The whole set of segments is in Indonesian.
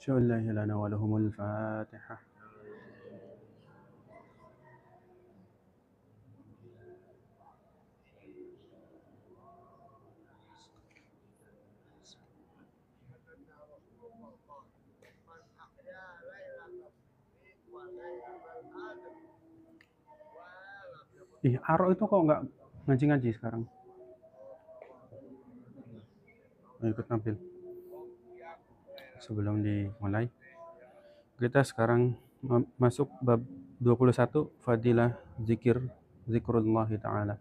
أشهد أن لا إله إلا أنا ولهم الفاتحة. Aro itu kok nggak ngaji-ngaji sekarang? Ikut nampil. Sebelum dimulai, kita sekarang masuk bab 21, fadilah zikrullah ta'ala.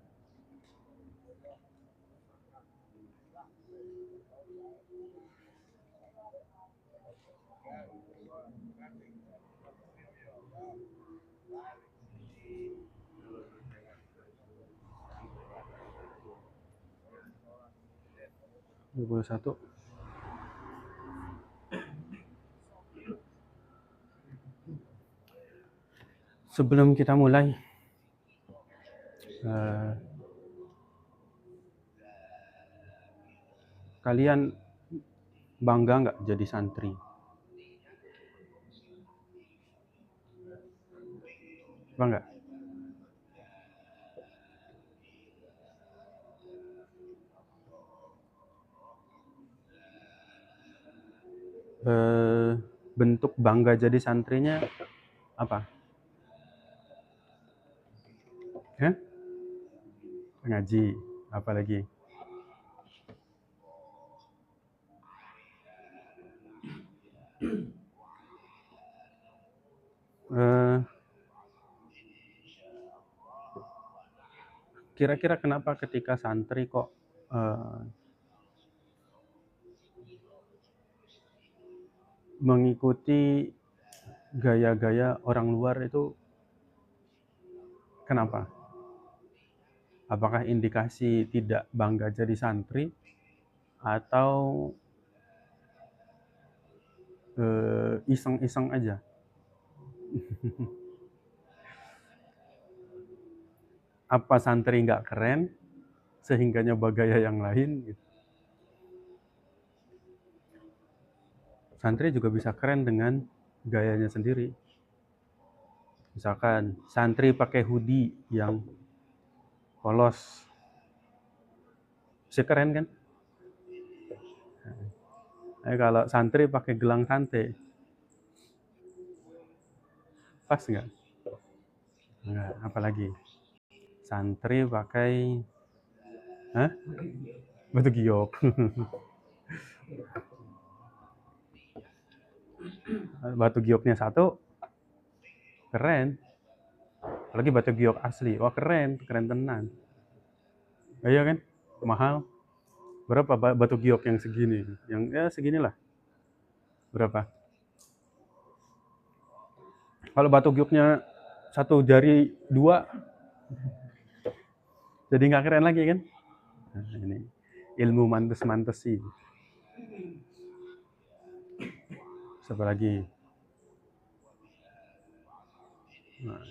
Sebelum kita mulai, kalian bangga nggak jadi santri? Bangga? Bentuk bangga jadi santrinya apa? Ngaji, apalagi? Kira-kira kenapa ketika santri kok mengikuti gaya-gaya orang luar itu kenapa? Apakah indikasi tidak bangga jadi santri atau iseng-iseng aja? Apa santri nggak keren sehingga nyoba gaya yang lain? Gitu. Santri juga bisa keren dengan gayanya sendiri. Misalkan santri pakai hoodie yang polos, bisa keren kan? Kalau santri pakai gelang sante, pas nggak? Nggak. Apalagi santri pakai batu giok. Batu gioknya satu, keren. Apalagi batu giok asli, wah keren tenan. Iya kan? Mahal. Berapa batu giok yang segini? Yang ya seginilah. Berapa? Kalau batu gioknya satu jari dua, jadi nggak keren lagi kan? Nah, ini ilmu mantes sih. Siapa lagi? Nah,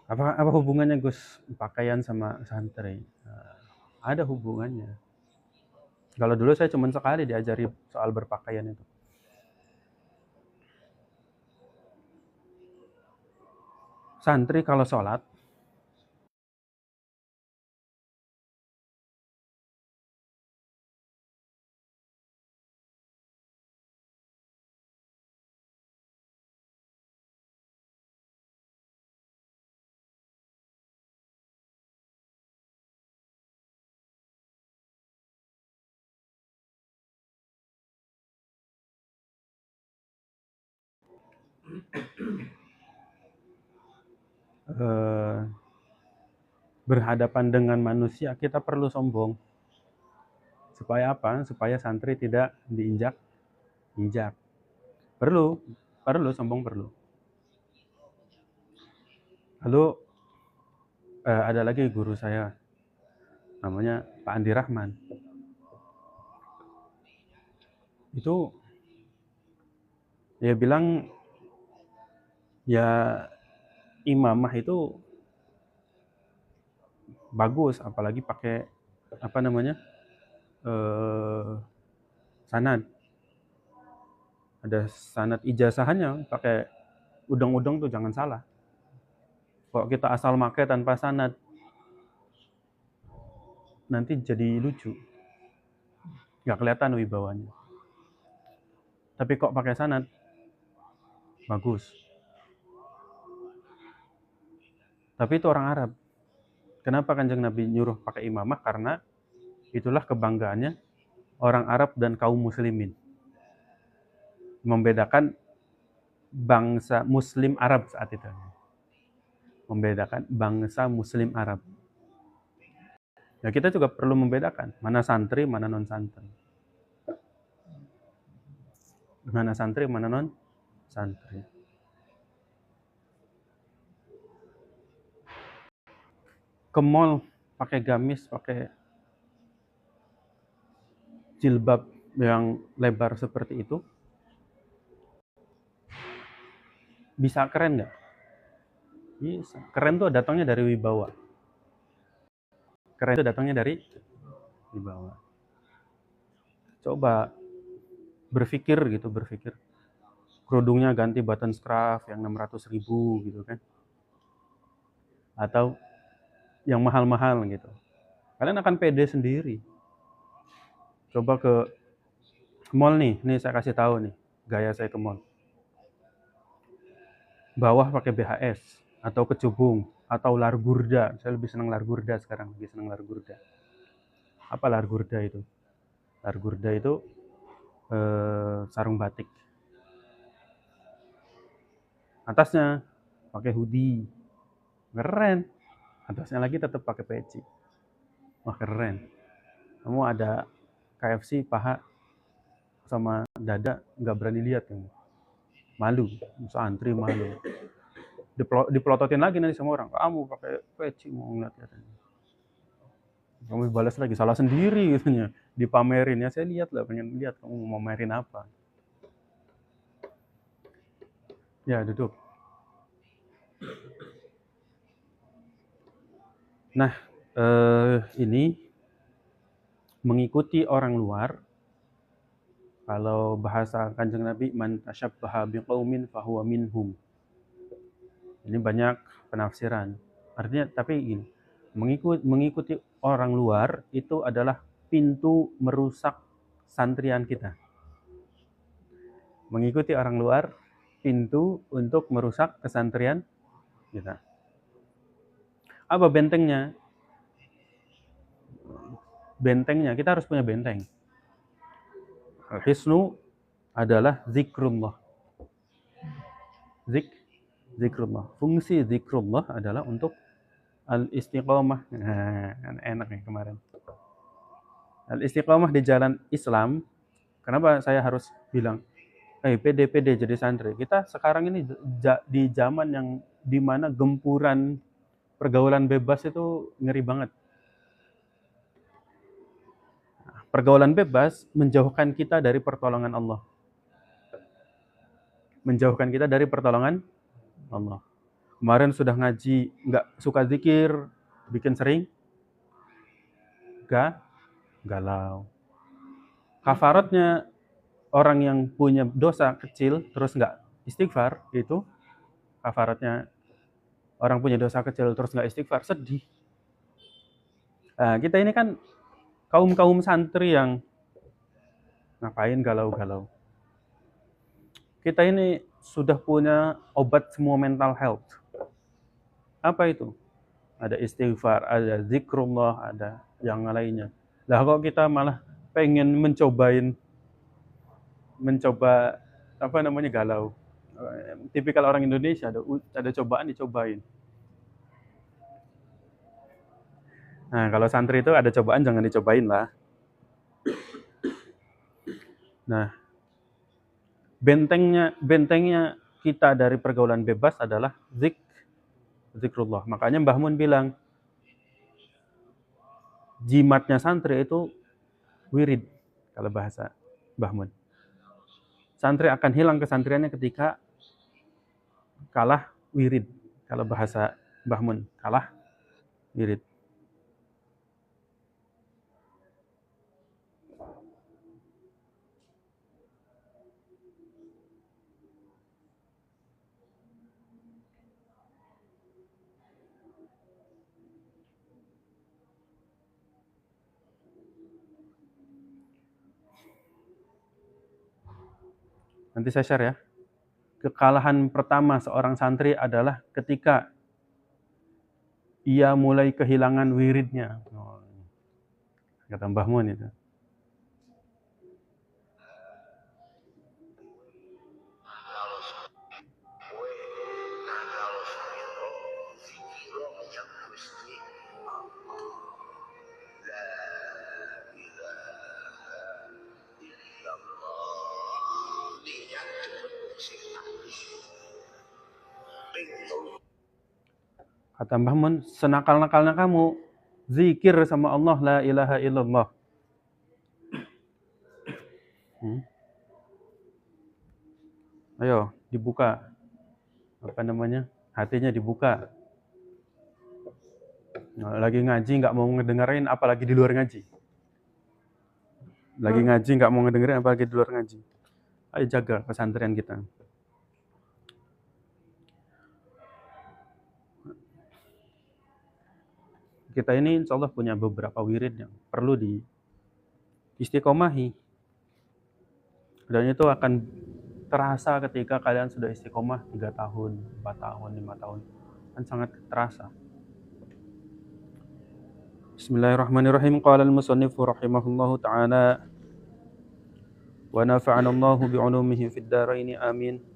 apa hubungannya Gus pakaian sama santri? Nah, ada hubungannya. Kalau dulu saya cuma sekali diajari soal berpakaian itu. Santri kalau sholat, berhadapan dengan manusia, kita perlu sombong. Supaya apa? Supaya santri tidak diinjak. Perlu sombong perlu. Lalu ada lagi guru saya, namanya Pak Andi Rahman. Itu dia bilang ya imamah itu bagus, apalagi pakai apa namanya sanad. Ada sanad ijazahannya, pakai udang-udang tuh jangan salah. Kalau kita asal pakai tanpa sanad, nanti jadi lucu. Nggak kelihatan wibawanya. Tapi kok pakai sanad, bagus. Tapi itu orang Arab. Kenapa Kanjeng Nabi nyuruh pakai imamah? Karena itulah kebanggaannya orang Arab dan kaum muslimin. Membedakan bangsa muslim Arab saat itu. Membedakan bangsa muslim Arab. Ya kita juga perlu membedakan mana santri, mana non santri. Mana santri, mana non santri. Ke mall pakai gamis, pakai jilbab yang lebar seperti itu, bisa keren nggak? Bisa. Keren tuh datangnya dari wibawa. Keren itu datangnya dari wibawa. Coba berpikir gitu, berpikir. Kerudungnya ganti button scarf yang 600.000 gitu kan. Atau yang mahal-mahal gitu. Kalian akan pede sendiri. Coba ke mall nih saya kasih tahu nih, gaya saya ke mall. Bawah pakai BHS atau kecubung atau largurda. Saya lebih senang largurda sekarang, lebih senang largurda. Apa largurda itu? Largurda itu sarung batik. Atasnya pakai hoodie. Keren. Atasnya lagi tetap pakai peci. Wah, keren. Kamu ada KFC paha sama dada nggak berani lihat kamu. Malu, santri malu. Dipelototin lagi nanti sama orang. Kamu pakai peci mau ngeliat-lihat. Kamu balas lagi, salah sendiri gitu. Dipamerin ya, saya lihat lah, pengen lihat kamu mau pamerin apa. Ya, duduk. Nah, ini mengikuti orang luar. Kalau bahasa Kanjeng Nabi, man tasyabbaha biqaumin fahuwa minhum. Ini banyak penafsiran. Artinya, tapi ini mengikuti orang luar itu adalah pintu merusak santrian kita. Mengikuti orang luar, pintu untuk merusak kesantrian kita. Apa bentengnya? Bentengnya, kita harus punya benteng. Al-hisnu adalah zikrullah. Zikrullah. Fungsi zikrullah adalah untuk al-istiqomah. Nah, enak nih kemarin. Al-istiqomah di jalan Islam. Kenapa saya harus bilang, pede jadi santri? Kita sekarang ini di zaman yang dimana gempuran pergaulan bebas itu ngeri banget. Pergaulan bebas menjauhkan kita dari pertolongan Allah. Menjauhkan kita dari pertolongan Allah. Kemarin sudah ngaji, nggak suka zikir, bikin sering, galau. Kafaratnya orang yang punya dosa kecil, terus nggak istighfar, itu kafaratnya orang punya dosa kecil, terus nggak istighfar, sedih. Nah, kita ini kan kaum santri yang ngapain galau-galau. Kita ini sudah punya obat semua mental health. Apa itu? Ada istighfar, ada zikrullah, ada yang lainnya. Lah kok kita malah pengen mencoba galau. Tipikal orang Indonesia, ada cobaan dicobain. Nah, kalau santri itu ada cobaan jangan dicobain lah. Nah, bentengnya kita dari pergaulan bebas adalah zikrullah. Makanya Mbah Mun bilang, jimatnya santri itu wirid, kalau bahasa Mbah Mun. Santri akan hilang kesantriannya ketika kalah wirid, kalau bahasa Mbah Mun, kalah wirid. Nanti saya share ya. Kekalahan pertama seorang santri adalah ketika ia mulai kehilangan wiridnya. Oh, kata Mbah Mun itu. Kata Mbah Mun, senakal-nakalnya kamu zikir sama Allah la ilaha illallah. Ayo, dibuka. Apa namanya? Hatinya dibuka. Lagi ngaji nggak mau ngedengerin, apalagi di luar ngaji. Lagi ngaji nggak mau ngedengerin, apalagi di luar ngaji. Ayo jaga pesantren kita. Kita ini insya Allah punya beberapa wirid yang perlu di istiqomahi. Dan itu akan terasa ketika kalian sudah istiqomah 3 tahun, 4 tahun, 5 tahun. Kan sangat terasa. Bismillahirrahmanirrahim. Qala al-musannifu rahimahullahu ta'ala wa nafa'ana Allahu bi'ulumihi fid dharain amin.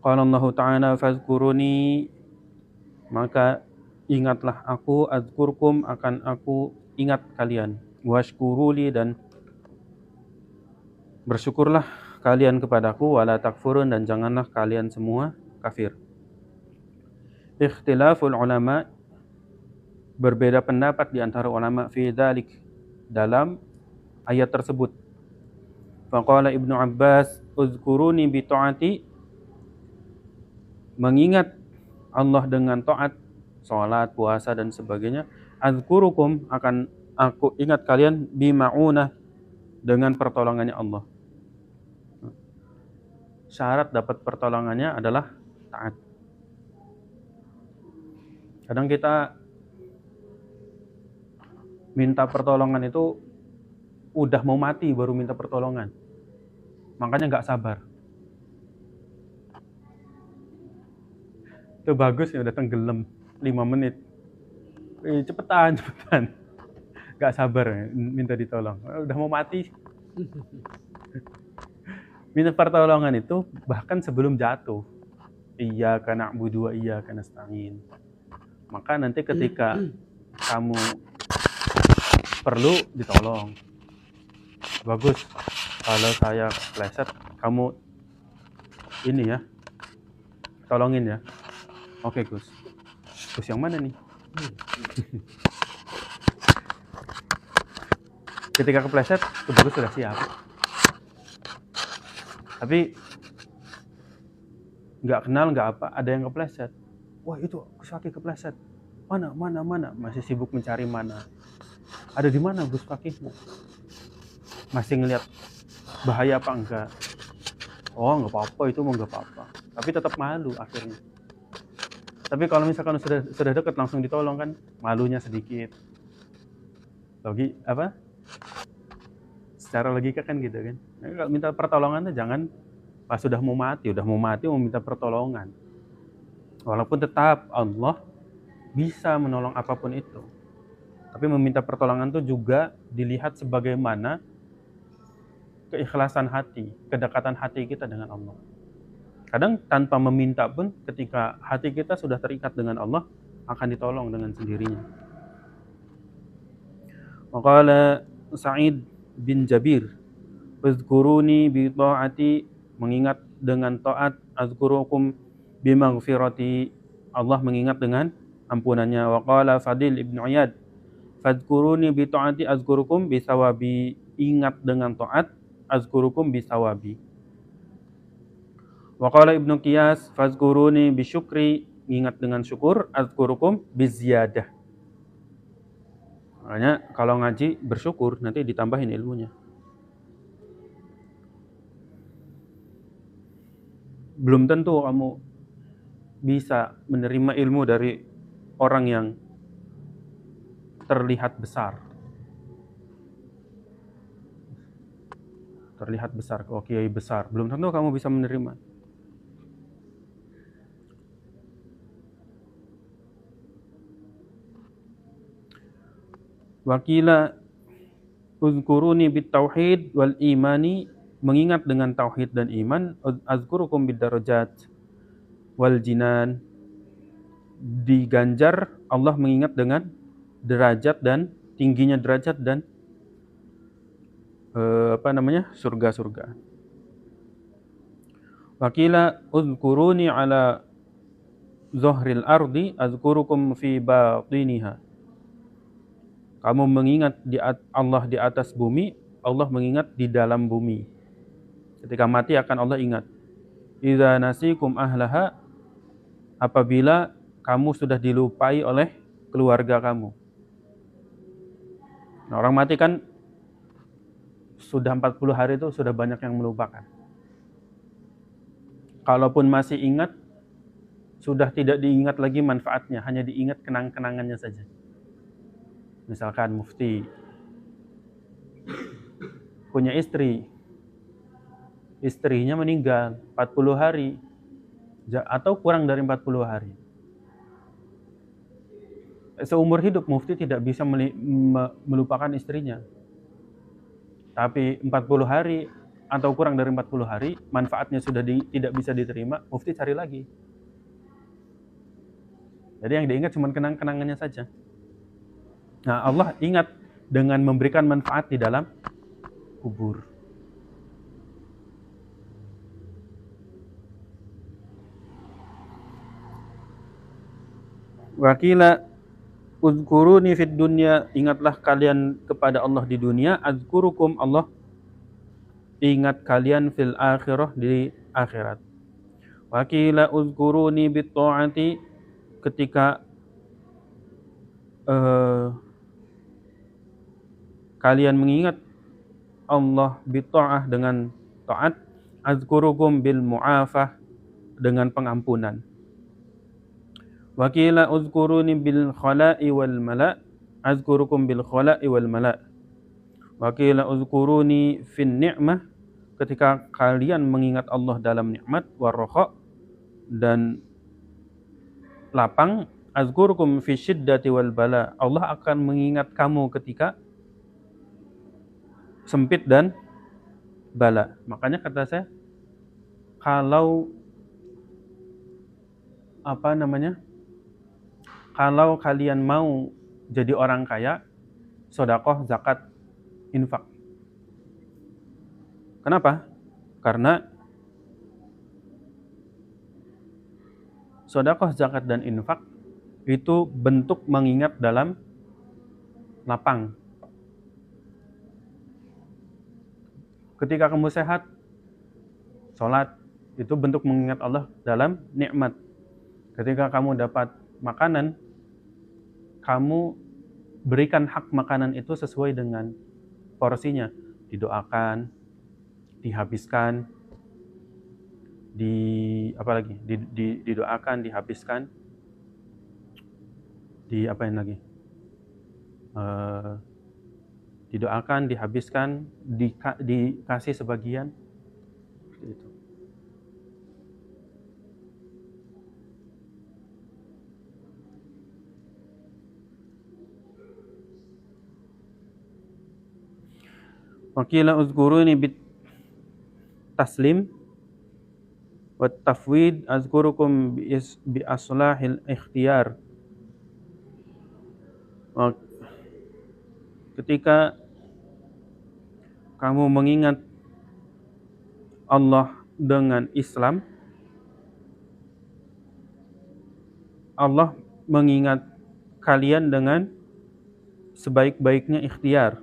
Qala Allah Ta'ala fazkuruni, maka ingatlah aku, azkurkum, akan aku ingat kalian, washkuruli, dan bersyukurlah kalian kepadaku, wala takfurun, dan janganlah kalian semua kafir. Ikhtilaful ulama, berbeda pendapat di antara ulama fi dzalik, dalam ayat tersebut. Faqala Ibnu Abbas uzkuruni bi ta'ati, mengingat Allah dengan taat, salat, puasa dan sebagainya. Azkurukum, akan aku ingat kalian bima'unah, dengan pertolongannya Allah. Syarat dapat pertolongannya adalah taat. Kadang kita minta pertolongan itu udah mau mati baru minta pertolongan. Makanya nggak sabar. Itu bagus ya, udah tenggelam 5 menit. Cepetan. Gak sabar ya, minta ditolong. Udah mau mati. Minta pertolongan itu bahkan sebelum jatuh. Iyyaka na'budu wa iyyaka nasta'in. Maka nanti ketika kamu perlu ditolong. Bagus. Kalau saya kepleset, kamu ini ya, tolongin ya. Oke Gus. Gus yang mana nih? Ketika kepleset, itu Gus sudah siap. Tapi nggak kenal, nggak apa, ada yang kepleset. Wah itu Gus Fakih kepleset. Mana? Masih sibuk mencari mana. Ada di mana Gus Fakihmu? Masih ngelihat bahaya apa enggak? Oh nggak apa-apa, itu mau nggak apa-apa. Tapi tetap malu akhirnya. Tapi kalau misalkan sudah dekat langsung ditolong kan, malunya sedikit. Secara logika kan gitu kan. Nah, kalau minta pertolongan jangan pas sudah mau mati mau minta pertolongan. Walaupun tetap Allah bisa menolong apapun itu. Tapi meminta pertolongan itu juga dilihat sebagaimana keikhlasan hati, kedekatan hati kita dengan Allah. Kadang tanpa meminta pun ketika hati kita sudah terikat dengan Allah akan ditolong dengan sendirinya. Waqala Sa'id bin Jabir, uzkuruni bi ta'ati, mengingat dengan taat, azkurukum bi maghfirati, Allah mengingat dengan ampunannya. Waqala Fadil ibn Iyad, fazkuruni bi ta'ati azkurukum bi sawabi, ingat dengan taat, azkurukum bi sawabi. Waqala Ibnu Qiyas, fazkuruni bi syukri, ingat dengan syukur, azkurukum bi ziyadah, Makanya kalau ngaji bersyukur, nanti ditambahin ilmunya. Belum tentu kamu bisa menerima ilmu dari orang yang terlihat besar. Terlihat besar, oh kiai besar. Belum tentu kamu bisa menerima. Wakila uzkuruni bit tauhid wal imani, mengingat dengan tauhid dan iman. Azkurukum bid darajat wal jinan, diganjar Allah mengingat dengan derajat dan tingginya derajat dan surga-surga. Wakila uzkuruni ala zahril ardi azkurukum fi batiniha. Kamu mengingat Allah di atas bumi, Allah mengingat di dalam bumi. Ketika mati akan Allah ingat. Idza nasikum ahlaha, apabila kamu sudah dilupai oleh keluarga kamu. Nah, orang mati kan sudah 40 hari itu sudah banyak yang melupakan. Kalaupun masih ingat, sudah tidak diingat lagi manfaatnya, hanya diingat kenang-kenangannya saja. Misalkan mufti punya istri, istrinya meninggal 40 hari atau kurang dari 40 hari. Seumur hidup mufti tidak bisa melupakan istrinya. Tapi 40 hari atau kurang dari 40 hari, manfaatnya sudah tidak bisa diterima, mufti cari lagi. Jadi yang diingat cuma kenang-kenangannya saja. Nah, Allah ingat dengan memberikan manfaat di dalam kubur. Wakila uzkuruni fid dunya, ingatlah kalian kepada Allah di dunia. Azkurukum, Allah ingat kalian fil akhirah, di akhirat. Wakila uzkuruni bit ta'ati, ketika kalian mengingat Allah bita'ah, dengan taat. Azkurukum bil mu'afah, dengan pengampunan. Wakila uzkuruni bil khala'i wal mala', azkurukum bil khala'i wal mala'. Wakila uzkuruni fin ni'mah, ketika kalian mengingat Allah dalam nikmat, warraha, dan lapang. Azkurukum fi syiddati wal bala, Allah akan mengingat kamu ketika sempit dan bala. Makanya kata saya, kalau kalau kalian mau jadi orang kaya, sedekah, zakat, infak. Kenapa? Karena sedekah, zakat, dan infak itu bentuk mengingat dalam lapang. Ketika kamu sehat, sholat, itu bentuk mengingat Allah dalam nikmat. Ketika kamu dapat makanan, kamu berikan hak makanan itu sesuai dengan porsinya. Didoakan, dihabiskan, didoakan, dihabiskan, didoakan, dihabiskan, dikasih sebagian. Itu. Wakila uzkuruni bit taslim wa tafwid, azkurukum bi aslahil ikhtiyar. Ketika kamu mengingat Allah dengan Islam, Allah mengingat kalian dengan sebaik-baiknya ikhtiar.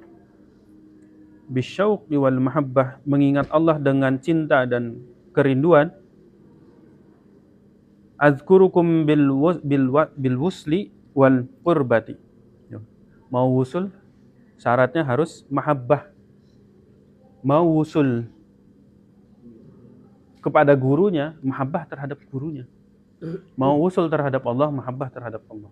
Bisyauqi wal mahabbah, mengingat Allah dengan cinta dan kerinduan. Azkurukum bil wusli wal qurbati. Mau wusul, Syaratnya harus mahabbah, mau wusul kepada gurunya, mahabbah terhadap gurunya. Mau wusul terhadap Allah, mahabbah terhadap Allah.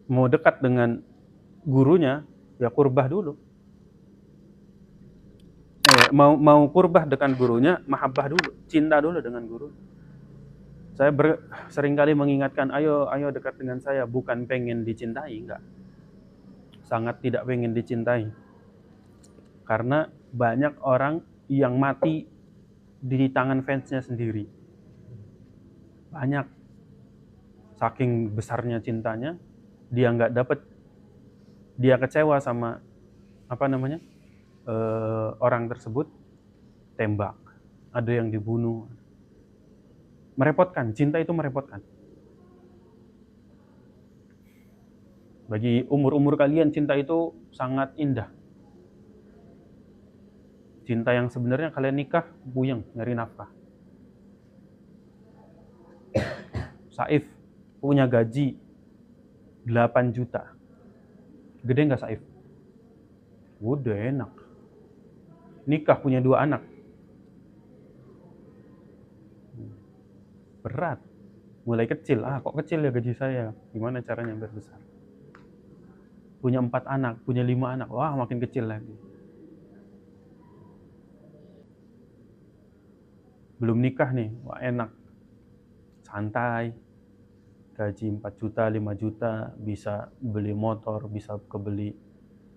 Mau dekat dengan gurunya, ya kurbah dulu. Mau kurbah dengan gurunya, mahabbah dulu, cinta dulu dengan guru. Saya seringkali mengingatkan, ayo dekat dengan saya, bukan pengen dicintai, enggak. Sangat tidak pengen dicintai. Karena banyak orang yang mati di tangan fansnya sendiri. Banyak. Saking besarnya cintanya, dia nggak dapet, dia kecewa sama orang tersebut, tembak. Ada yang dibunuh. Merepotkan, cinta itu merepotkan. Bagi umur-umur kalian, cinta itu sangat indah. Cinta yang sebenarnya kalian nikah, buyeng, nyari nafkah. Saif punya gaji 8 juta. Gede nggak Saif? Udah enak. Nikah punya 2 anak. Berat. Mulai kecil. Kok kecil ya gaji saya? Gimana caranya biar besar? Punya 4 anak, punya 5 anak. Wah, makin kecil lagi. Belum nikah nih, wah enak. Santai. Gaji 4 juta, 5 juta, bisa beli motor, bisa kebeli.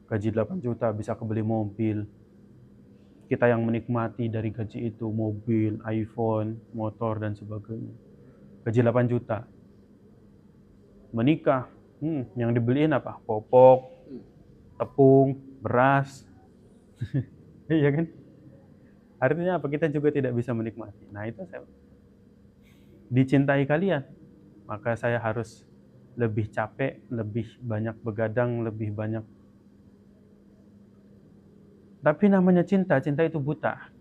Gaji 8 juta, bisa kebeli mobil. Kita yang menikmati dari gaji itu, mobil, iPhone, motor, dan sebagainya. Gaji 8 juta. Menikah, yang dibeliin apa? Popok, tepung, beras. Iya kan? Artinya apa? Kita juga tidak bisa menikmati. Nah, itu saya dicintai kalian. Maka saya harus lebih capek, lebih banyak begadang, lebih banyak. Tapi namanya cinta, cinta itu buta.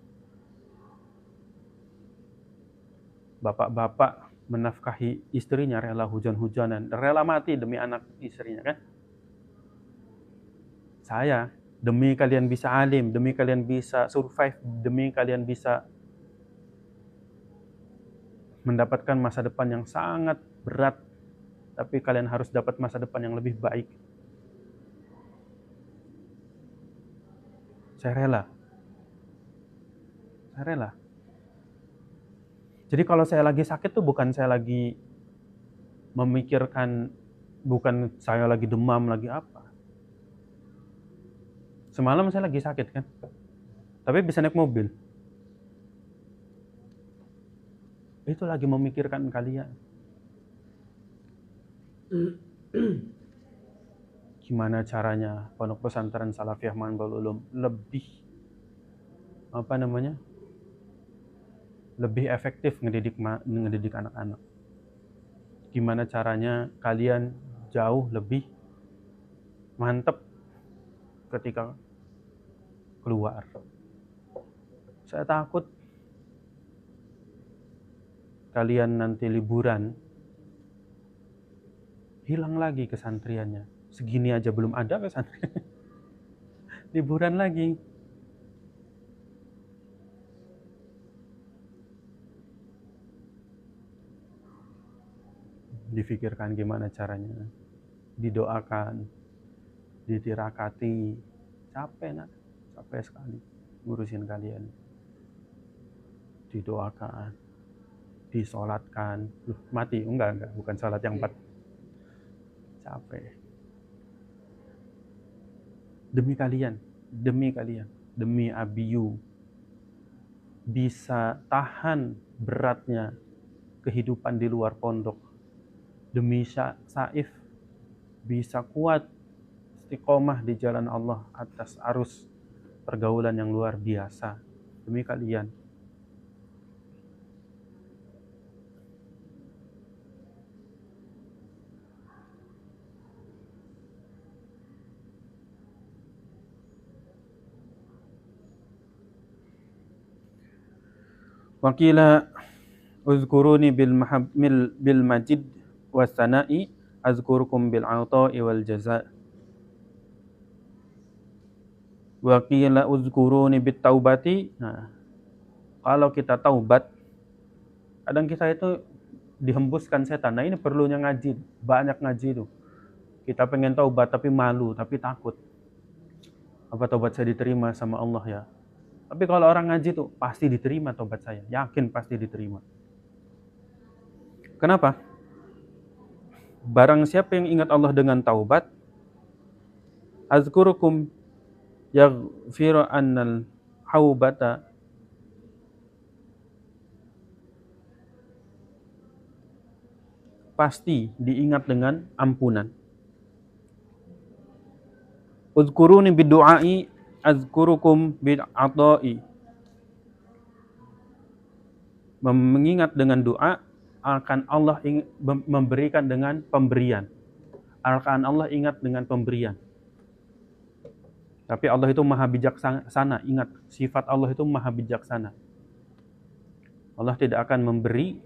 Bapak-bapak menafkahi istrinya, rela hujan-hujanan, rela mati demi anak istrinya kan? Saya, demi kalian bisa alim, demi kalian bisa survive, demi kalian bisa mendapatkan masa depan yang sangat berat, tapi kalian harus dapat masa depan yang lebih baik. Saya rela. Saya rela. Jadi kalau saya lagi sakit tuh bukan saya lagi memikirkan, bukan saya lagi demam, lagi apa. Semalam saya lagi sakit kan, tapi bisa naik mobil. Itu lagi memikirkan kalian. Gimana caranya Pondok Pesantren Salafiyah Manbul Ulum lebih lebih efektif ngedidik anak-anak. Gimana caranya kalian jauh lebih mantep ketika keluar. Saya takut kalian nanti liburan hilang lagi kesantriannya. Segini aja belum ada pesantren. Liburan lagi. Difikirkan gimana caranya. Didoakan. Ditirakati. Capek sekali ngurusin kalian. Didoakan. Disolatkan. Mati. Enggak. Bukan sholat yang 4. Capek. Demi kalian. Demi Abiyu. Bisa tahan beratnya kehidupan di luar pondok. Demi Saif bisa kuat istiqomah di jalan Allah atas arus pergaulan yang luar biasa. Demi kalian. Wa qila uzkuruni bil majid was sana'i azkurukum bil ata'i wal jaza'. Wa qila uzkuruni bit taubati. Nah, kalau kita taubat, kadang kita itu dihembuskan setan. Nah, ini perlunya ngaji, banyak ngaji itu. Kita pengen taubat tapi malu, tapi takut. Apa taubat saya diterima sama Allah ya? Tapi kalau orang ngaji tuh pasti diterima taubat saya, yakin pasti diterima. Kenapa? Barang siapa yang ingat Allah dengan taubat, azkurukum yaghfiru annal haubata, pasti diingat dengan ampunan. Uzkuruni bidu'ai azkurukum bid'ata'i. Mengingat dengan doa akan Allah memberikan dengan pemberian. Akan Allah ingat dengan pemberian. Tapi Allah itu maha bijaksana. Ingat, sifat Allah itu maha bijaksana. Allah tidak akan memberi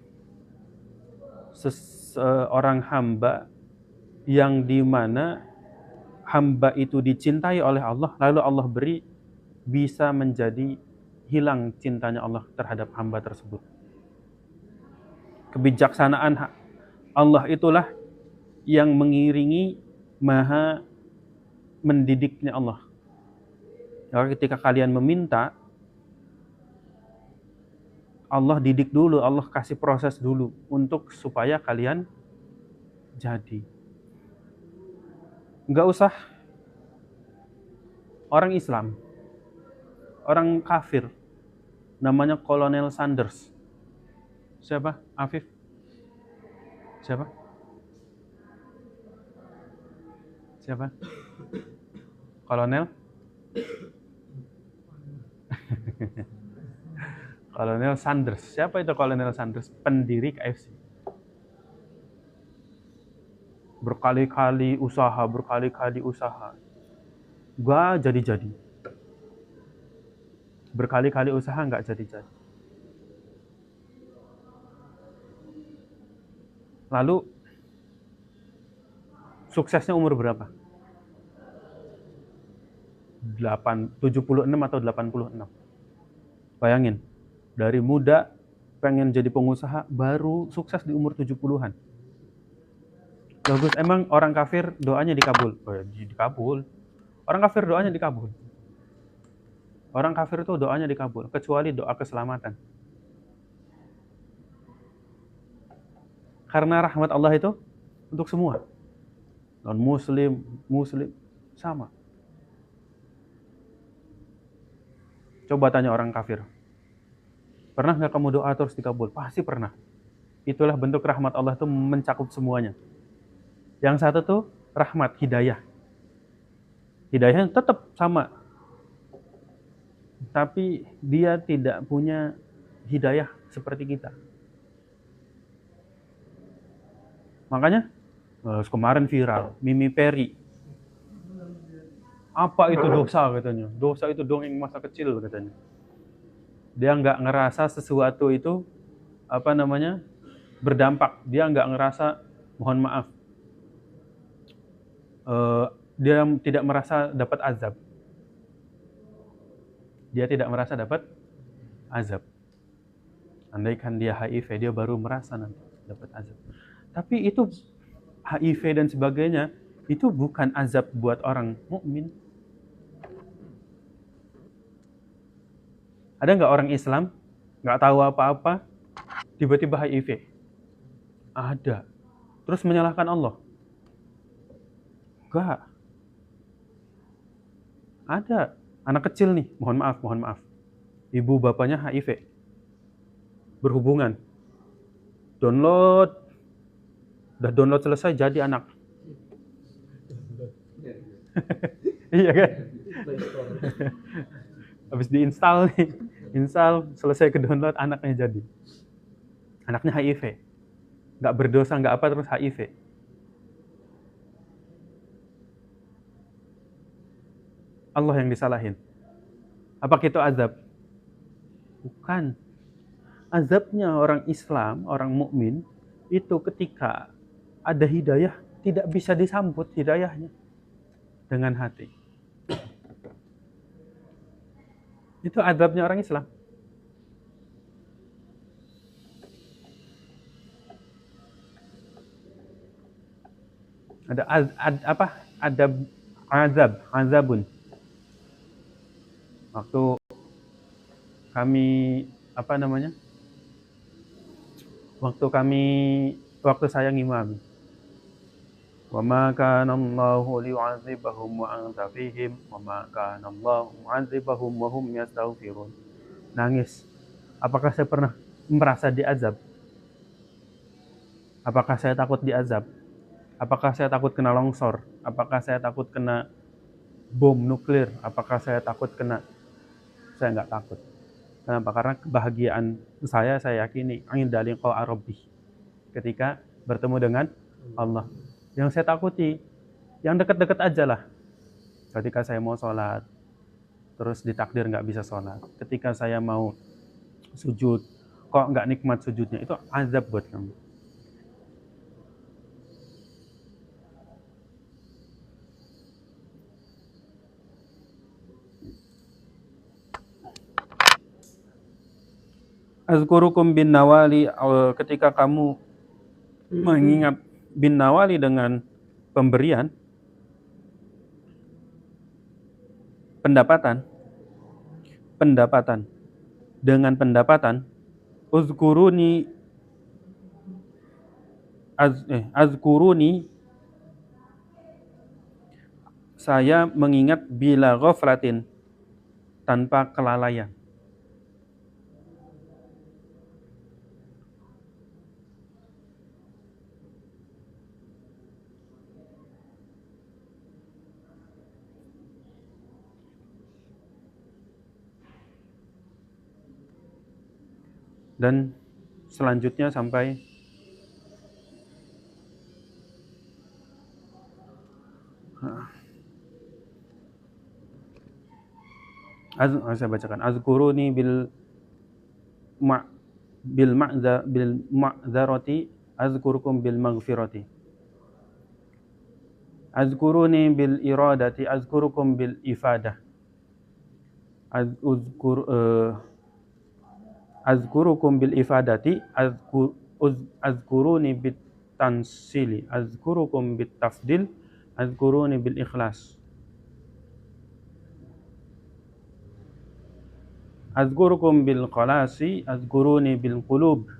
seorang hamba yang dimana hamba itu dicintai oleh Allah, lalu Allah beri, bisa menjadi hilang cintanya Allah terhadap hamba tersebut. Kebijaksanaan Allah itulah yang mengiringi maha mendidiknya Allah. Ketika kalian meminta, Allah didik dulu, Allah kasih proses dulu untuk supaya kalian jadi. Enggak usah orang Islam, orang kafir, namanya Kolonel Sanders. Siapa? Afif? Siapa? Siapa? Kolonel? Kolonel Sanders. Siapa itu Kolonel Sanders? Pendiri KFC. Berkali-kali usaha. Gak jadi-jadi. Berkali-kali usaha gak jadi-jadi. Lalu, suksesnya umur berapa? 76 atau 86. Bayangin, dari muda pengen jadi pengusaha, baru sukses di umur 70-an. Bagus, emang orang kafir doanya dikabul? Oh ya, dikabul. Orang kafir doanya dikabul. Orang kafir itu doanya dikabul, kecuali doa keselamatan. Karena rahmat Allah itu untuk semua. Non-muslim, muslim, sama. Coba tanya orang kafir. Pernah nggak kamu doa terus dikabul? Pasti pernah. Itulah bentuk rahmat Allah itu mencakup semuanya. Yang satu tuh rahmat, hidayah. Hidayahnya tetap sama. Tapi dia tidak punya hidayah seperti kita. Makanya kemarin viral, Mimi Peri. Apa itu dosa katanya? Dosa itu dongeng masa kecil katanya. Dia nggak ngerasa sesuatu itu berdampak. Dia nggak ngerasa, mohon maaf, dia tidak merasa dapat azab. Dia tidak merasa dapat azab. Andaikan dia HIV, dia baru merasa nanti dapat azab. Tapi itu HIV dan sebagainya itu bukan azab buat orang mukmin. Ada nggak orang Islam nggak tahu apa-apa tiba-tiba HIV? Ada. Terus menyalahkan Allah? Enggak. Ada anak kecil nih, mohon maaf. Ibu bapaknya HIV. Berhubungan. Udah download selesai jadi anak. Iya kan? Habis diinstal nih. Install, selesai ke download, anaknya jadi. Anaknya HIV. Nggak berdosa, nggak apa, terus HIV. Allah yang disalahin. Apa itu azab? Bukan. azabnya orang Islam, orang mukmin itu ketika ada hidayah tidak bisa disambut hidayahnya dengan hati. Itu azabnya orang Islam. Ada azabun. Waktu kami waktu saya ngimami. Wa ma kana Allahu liyu'adzibahum wa anta fihim wa ma kana Allahu mu'adzibahum wa hum yastaghfirun. Nangis. Apakah saya pernah merasa diazab? Apakah saya takut diazab? Apakah saya takut kena longsor? Apakah saya takut kena bom nuklir? Apakah saya takut kena? Saya nggak takut. Kenapa? Karena kebahagiaan saya yakini inda liqa'i rabbih. Ketika bertemu dengan Allah. Yang saya takuti, yang dekat-dekat aja lah. Ketika saya mau sholat, terus ditakdir nggak bisa sholat. Ketika saya mau sujud, kok nggak nikmat sujudnya, itu azab buat kamu. Azkurukum bin nawali, ketika kamu mengingat bin nawali dengan pemberian, pendapatan, dengan pendapatan, azkuruni, saya mengingat bila ghaflatin, tanpa kelalaian. Dan selanjutnya sampai saya bacakan. Azkuruni bil ma'dzarati azkurukum bil maghfirati. Azkuruni bil iradati azkurukum bil ifadah. Azkurukum bil ifadati azkuruni bit tansili azkurukum bit tafdil azkuruni bil ikhlas. Azkurukum bil qalasi azkuruni bil qulub.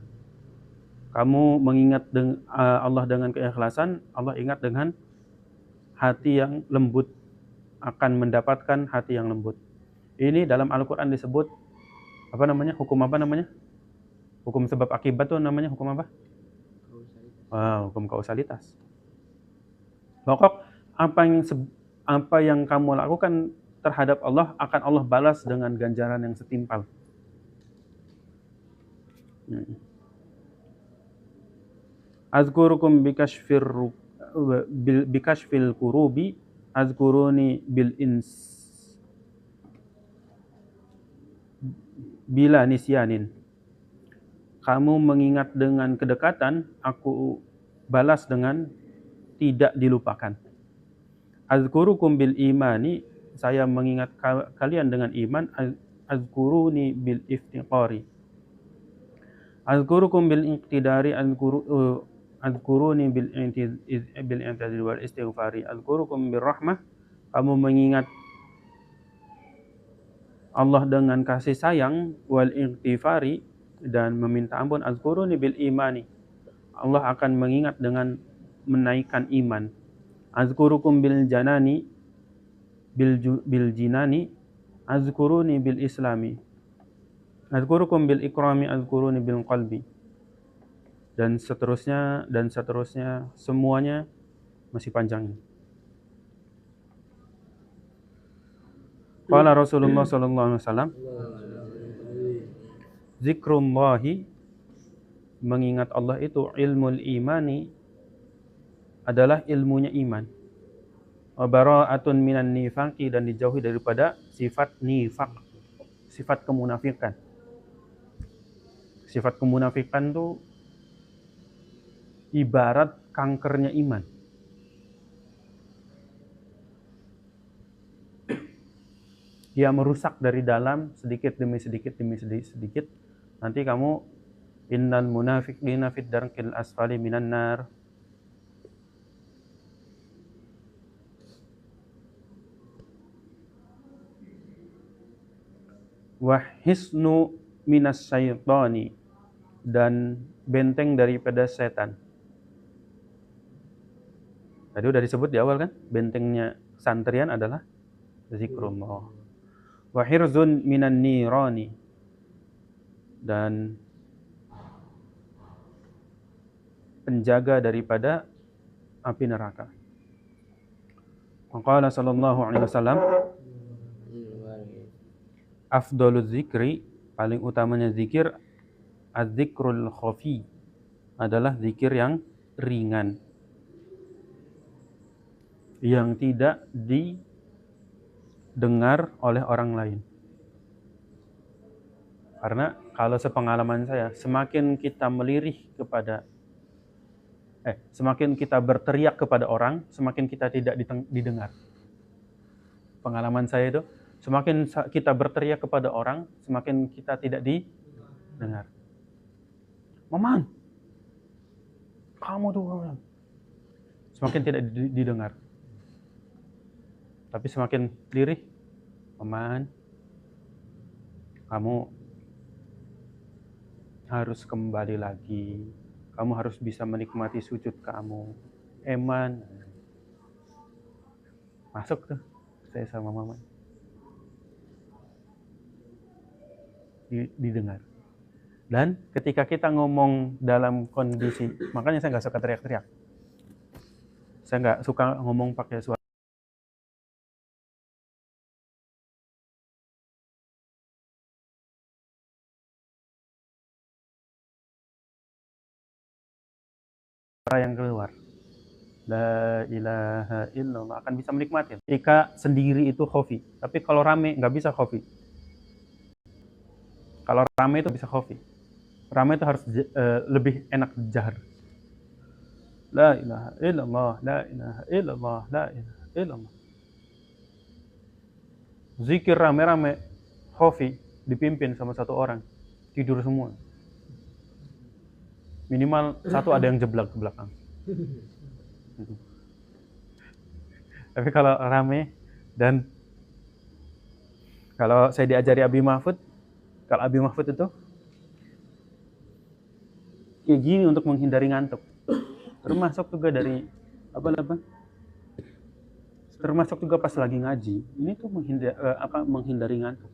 Kamu mengingat Allah dengan keikhlasan, Allah ingat dengan hati yang lembut, akan mendapatkan hati yang lembut. Ini dalam Al-Qur'an disebut hukum apa namanya? Hukum sebab akibat tuh namanya hukum apa? Hukum kausalitas. Pokok apa yang kamu lakukan terhadap Allah akan Allah balas dengan ganjaran yang setimpal. Azkurukum bikashfil kurubi azkuruni bil bila nisyanin. Kamu mengingat dengan kedekatan, aku balas dengan tidak dilupakan. Azkurukum bil imani, saya mengingat kalian dengan iman. Azkuruni bil iftiqari. Azkurukum bil iqtidari, azkuruni bil i'tidal wal istighfari. Azkurukum bil rahmah, kamu mengingat Allah dengan kasih sayang, wal ightifari, dan meminta ampun. Azkuruni bil imani, Allah akan mengingat dengan menaikkan iman. Azkurukum bil janani bil jinani azkuruni bil islami. Azkurukum bil ikrami azkuruni bil qalbi. Dan seterusnya semuanya masih panjang. Qala Rasulullah sallallahu alaihi wasallam, zikrullahi, mengingat Allah itu, ilmul imani, adalah ilmunya iman. Wa bara'atun minan nifaqi, dan dijauhi daripada sifat nifaq, sifat kemunafikan. Sifat kemunafikan tuh ibarat kankernya iman. Dia merusak dari dalam sedikit demi sedikit demi sedikit. Nanti kamu innal munafiqina fid darkil asfali minan nar. Wa hisnu minas syaitani, dan benteng daripada setan. Tadi udah disebut di awal kan, bentengnya santrian adalah zikrullah. Wa hirzun minan nirani, dan penjaga daripada api neraka. Qala sallallahu alaihi wasallam, afdhaluz zikri, paling utamanya zikir, az-zikrul khafi, adalah zikir yang ringan, yang tidak didengar oleh orang lain. Karena kalau sepengalaman saya, semakin kita semakin kita berteriak kepada orang, semakin kita tidak didengar. Pengalaman saya itu, semakin kita berteriak kepada orang, semakin kita tidak didengar. Maman, kamu tuh, semakin tidak didengar. Tapi semakin lirih, Maman, kamu harus kembali lagi. Kamu harus bisa menikmati sujud kamu. Eman. Masuk tuh saya sama Mama. Didengar. Dan ketika kita ngomong dalam kondisi, makanya saya nggak suka teriak-teriak. Saya nggak suka ngomong pakai suara yang keluar. La ilaha illallah, akan bisa menikmati. Jika sendiri itu khofi, tapi kalau rame nggak bisa khofi. Kalau rame itu bisa khofi. Rame itu harus lebih enak jahar. La ilaha illallah, la ilaha illallah, la ilaha illallah. Zikir rame-rame, khofi, dipimpin sama satu orang, tidur semua. Minimal satu ada yang jeblak ke belakang. Tapi kalau rame, dan kalau saya diajari Abi Mahfud, kalau Abi Mahfud itu kayak gini untuk menghindari ngantuk. Termasuk juga dari termasuk juga pas lagi ngaji. Ini tuh menghindari ngantuk.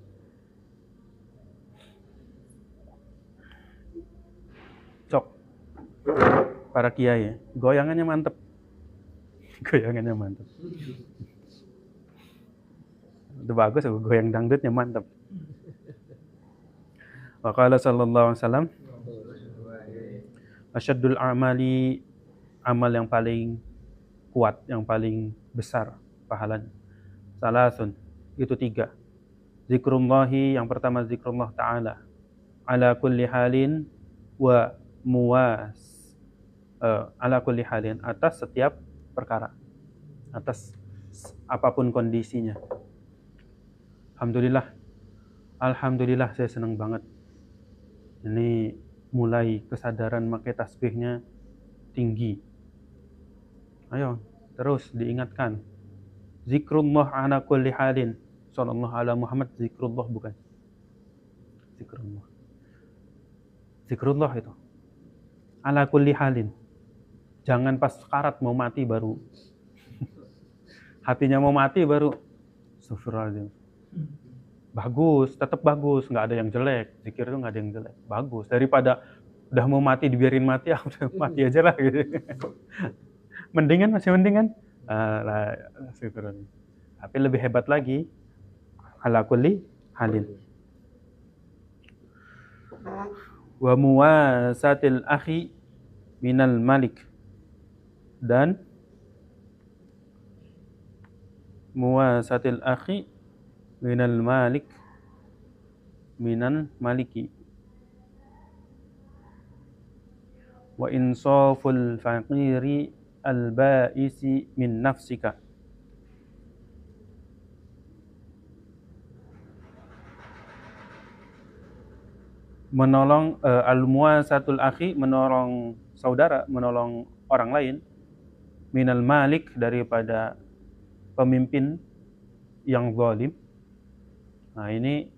Cok, para kiai, goyangannya mantep. Goyangannya mantep. Itu bagus, goyang dangdutnya mantep. Wa qala sallallahu alaihi wasallam, asyaddul a'mali, amal yang paling kuat, yang paling besar pahalanya, salasun, itu 3. Zikrullahi, yang pertama zikrullah ta'ala, ala kulli halin wa ala kulli halin, atas setiap perkara, atas apapun kondisinya. Alhamdulillah saya senang banget. Ini mulai kesadaran pakai tasbihnya tinggi. Ayo, terus diingatkan. Zikrullah ala kulli halin. Sallallahu ala Muhammad, zikrullah bukan. Zikrullah. Zikrullah itu. Ala kulli halin. Jangan pas sekarat mau mati baru. Hatinya mau mati baru. Astagfirullahaladzim. Bagus, tetap bagus. Nggak ada yang jelek. Zikir itu nggak ada yang jelek. Bagus. Daripada udah mau mati dibiarin mati, udah mati aja lah gitu. Mendingan, masih mendingan. Tapi lebih hebat lagi, ala kulli halin. Wa muwasatil akhi minal malik, dan muwasatil akhi minal malik, minan maliki, wa insaful faqiri al-ba'isi min nafsika. Menolong al-muwasatul akhi, menolong saudara, menolong orang lain, minal malik, daripada pemimpin yang zalim. Nah, ini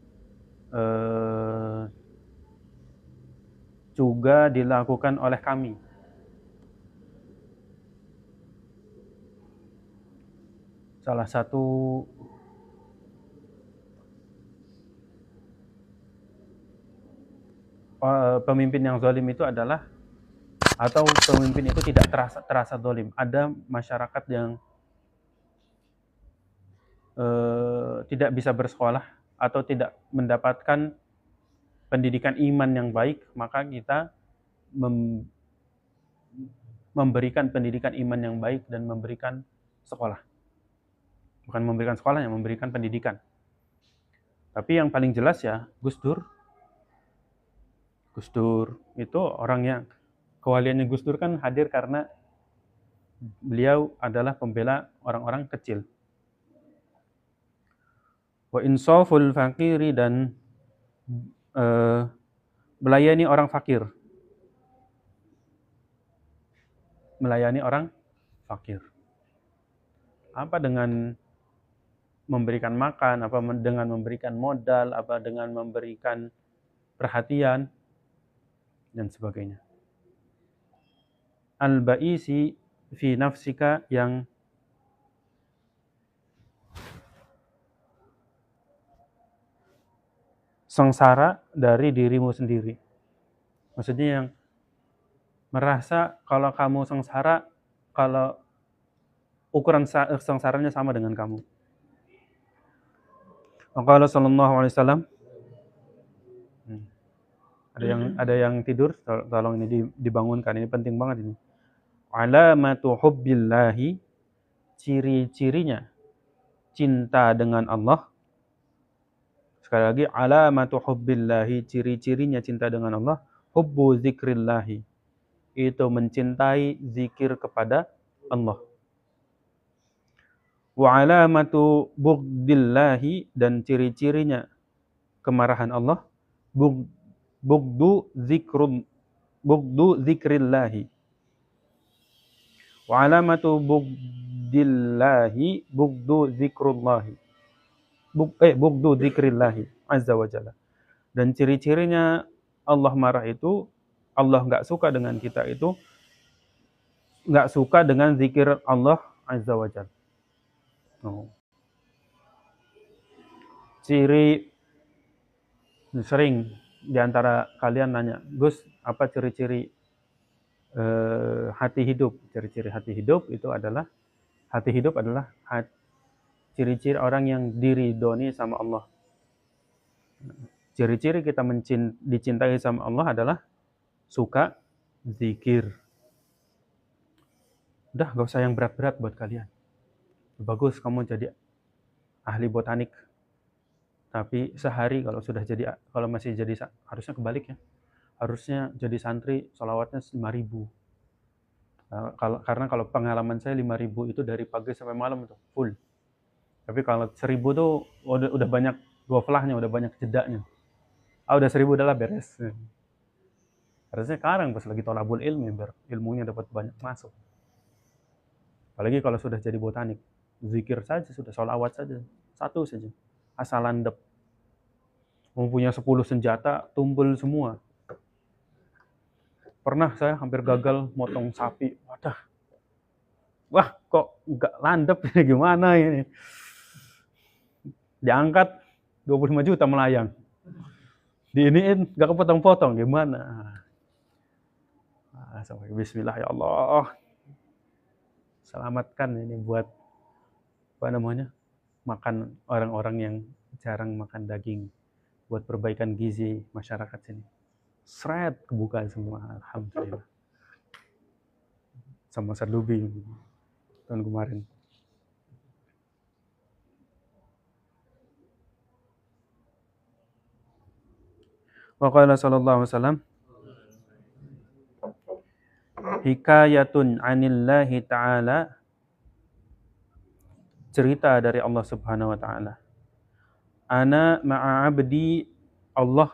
juga dilakukan oleh kami. Salah satu pemimpin yang zalim itu adalah, atau pemimpin itu tidak terasa zalim. Ada masyarakat yang tidak bisa bersekolah atau tidak mendapatkan pendidikan iman yang baik, maka kita memberikan pendidikan iman yang baik dan memberikan sekolah. Bukan memberikan sekolah, yang memberikan pendidikan. Tapi yang paling jelas ya, Gus Dur. Gus Dur itu orang yang, kewaliannya Gus Dur kan hadir karena beliau adalah pembela orang-orang kecil. Wa insaful fakiri, dan melayani orang fakir. Melayani orang fakir. Apa dengan memberikan makan, apa dengan memberikan modal, apa dengan memberikan perhatian, dan sebagainya. Al-ba'isi fi nafsika, yang sengsara dari dirimu sendiri. Maksudnya yang merasa kalau kamu sengsara, kalau ukuran sengsaranya sama dengan kamu. Maka sallallahu alaihi wasallam, ada yang tidur, tolong ini dibangunkan, ini penting banget ini. Alamatu hubbillahi, ciri-cirinya cinta dengan Allah. Sekali lagi, alamatu hubbillahi, ciri-cirinya cinta dengan Allah, hubbu zikrillahi, itu mencintai zikir kepada Allah. Wa alamatu bugdillahi, dan ciri-cirinya kemarahan Allah, bugdu zikrillahi. Wa alamatu bugdillahi bugdu zikrullahi. Bugdu zikrillahi azza wa jalla. Dan ciri-cirinya Allah marah itu, Allah nggak suka dengan kita itu, nggak suka dengan zikir Allah azza wa jalla. Ciri, sering diantara kalian nanya, Gus, apa ciri-ciri hati hidup? Ciri-ciri hati hidup itu adalah, ciri-ciri orang yang diridhoni sama Allah. Ciri-ciri kita dicintai sama Allah adalah suka zikir. Udah, gak usah yang berat-berat buat kalian. Bagus kamu jadi ahli botanik. Tapi sehari kalau masih jadi, harusnya kebalik ya. Harusnya jadi santri, sholawatnya 5.000. Karena kalau pengalaman saya 5.000 itu dari pagi sampai malam itu full. Tapi kalau 1.000 tuh udah banyak goflahnya, udah banyak jedanya. Udah 1.000 udahlah beres. Harusnya sekarang pas lagi tolabul ilmi, biar ilmunya dapat banyak masuk. Apalagi kalau sudah jadi botanik, zikir saja sudah, sholawat saja, satu saja, asal landep. Mempunyai 10 senjata, tumpul semua. Pernah saya hampir gagal motong sapi. Wah, kok nggak landep ini, gimana ini? Diangkat 25 juta melayang. Diiniin nggak kepotong-potong, gimana? Sampai bismillah, ya Allah. Selamatkan ini buat makan orang-orang yang jarang makan daging, buat perbaikan gizi masyarakat sini. Seret kebuka semua, alhamdulillah. Sama serdubi tahun kemarin. Wa qala sallallahu alaihi wasallam, hikayatun 'anillahi ta'ala, cerita dari Allah Subhanahu wa taala. Ana ma'a 'abdi, Allah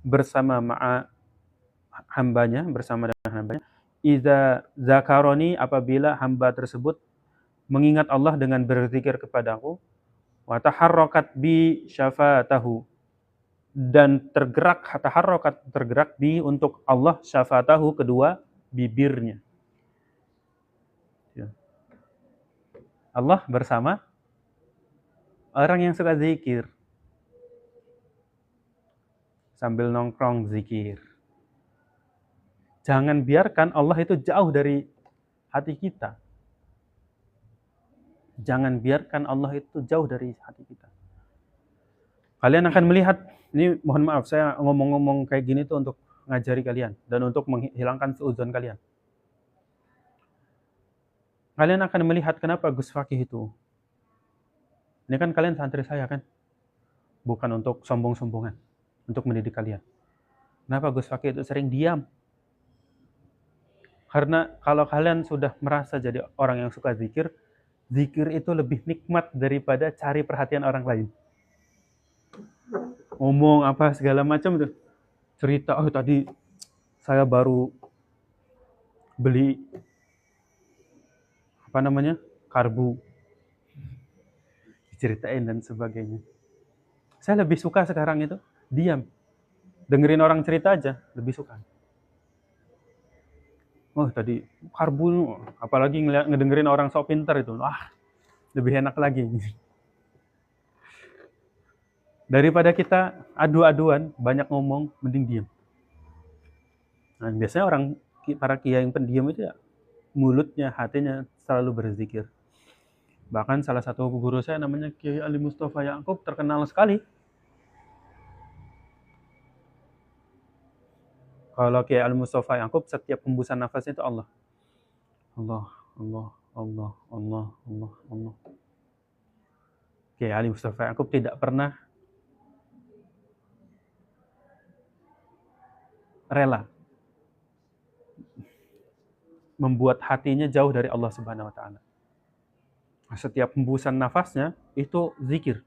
bersama hambanya, bersama dengan hambanya. Iza zakaroni, apabila hamba tersebut mengingat Allah dengan berzikir kepadaku. Wa taharrakat bi syafatahu, dan tergerak bi untuk Allah syafatahu, kedua bibirnya. Ya. Allah bersama orang yang suka zikir. Sambil nongkrong zikir. Jangan biarkan Allah itu jauh dari hati kita. Jangan biarkan Allah itu jauh dari hati kita. Kalian akan melihat, ini mohon maaf saya ngomong-ngomong kayak gini tuh untuk ngajari kalian dan untuk menghilangkan seuzon kalian. Kalian akan melihat kenapa Gus Fakih itu. Ini kan kalian santri saya kan? Bukan untuk sombong-sombongan, untuk mendidik kalian. Kenapa Gus Fakih itu sering diam? Karena kalau kalian sudah merasa jadi orang yang suka zikir, zikir itu lebih nikmat daripada cari perhatian orang lain. Ngomong apa segala macam itu. Cerita, oh tadi saya baru beli karbu, diceritain dan sebagainya. Saya lebih suka sekarang itu diam, dengerin orang cerita aja, lebih suka. Oh tadi karbu, apalagi ngedengerin orang sok pintar itu, lebih enak lagi. Daripada kita adu-aduan, banyak ngomong, mending diam. Nah, biasanya para kiai yang pendiam itu ya, mulutnya, hatinya selalu berzikir. Bahkan salah satu guru saya namanya Kiai Ali Mustafa Ya'qub, terkenal sekali. Kalau Kiai Ali Mustafa Ya'qub, setiap hembusan nafasnya itu Allah. Allah, Allah, Allah, Allah, Allah, Allah. Kiai Ali Mustafa Ya'qub tidak pernah rela membuat hatinya jauh dari Allah Subhanahu wa taala. Setiap hembusan nafasnya itu zikir.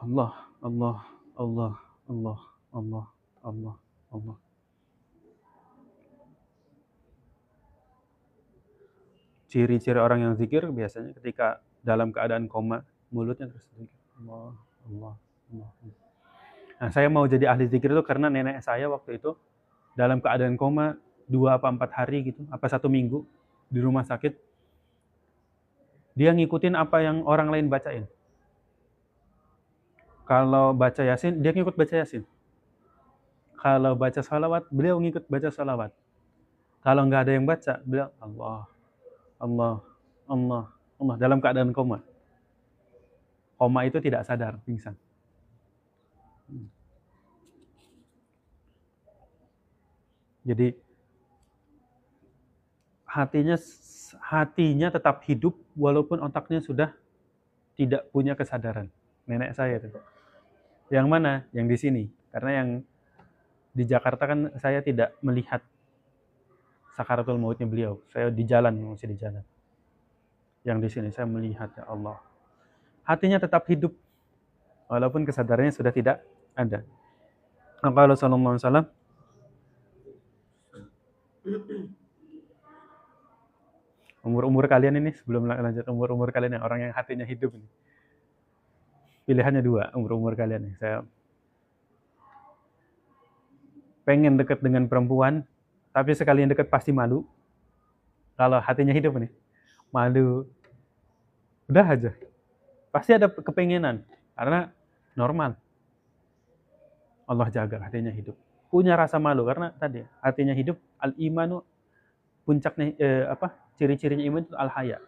Allah, Allah, Allah, Allah, Allah, Allah, Allah. Ciri-ciri orang yang zikir biasanya ketika dalam keadaan koma, mulutnya terus zikir. Allah, Allah, Allah. Nah, saya mau jadi ahli zikir itu karena nenek saya waktu itu dalam keadaan koma 2 apa 4 hari gitu, apa 1 minggu di rumah sakit. Dia ngikutin apa yang orang lain bacain. Kalau baca Yasin, dia ngikut baca Yasin. Kalau baca salawat, beliau ngikut baca salawat. Kalau nggak ada yang baca, beliau Allah, Allah, Allah, Allah, dalam keadaan koma. Koma itu tidak sadar, pingsan. Jadi hatinya tetap hidup walaupun otaknya sudah tidak punya kesadaran. Nenek saya itu. Yang mana? Yang di sini. Karena yang di Jakarta kan saya tidak melihat sakaratul mautnya beliau. Saya di jalan, masih di jalan. Yang di sini saya melihat, ya Allah. Hatinya tetap hidup walaupun kesadarannya sudah tidak ada. Qala sallallahu alaihi wasallam, umur-umur kalian ini, sebelum lanjut, umur-umur kalian yang orang yang hatinya hidup ini, pilihannya 2 umur-umur kalian nih. Saya pengen dekat dengan perempuan, tapi sekali yang dekat pasti malu. Kalau hatinya hidup nih, malu. Udah aja. Pasti ada kepengenan, karena normal. Allah jaga hatinya hidup. Punya rasa malu, karena tadi hatinya hidup, al-imanu, puncaknya ciri-cirinya iman itu al-haya.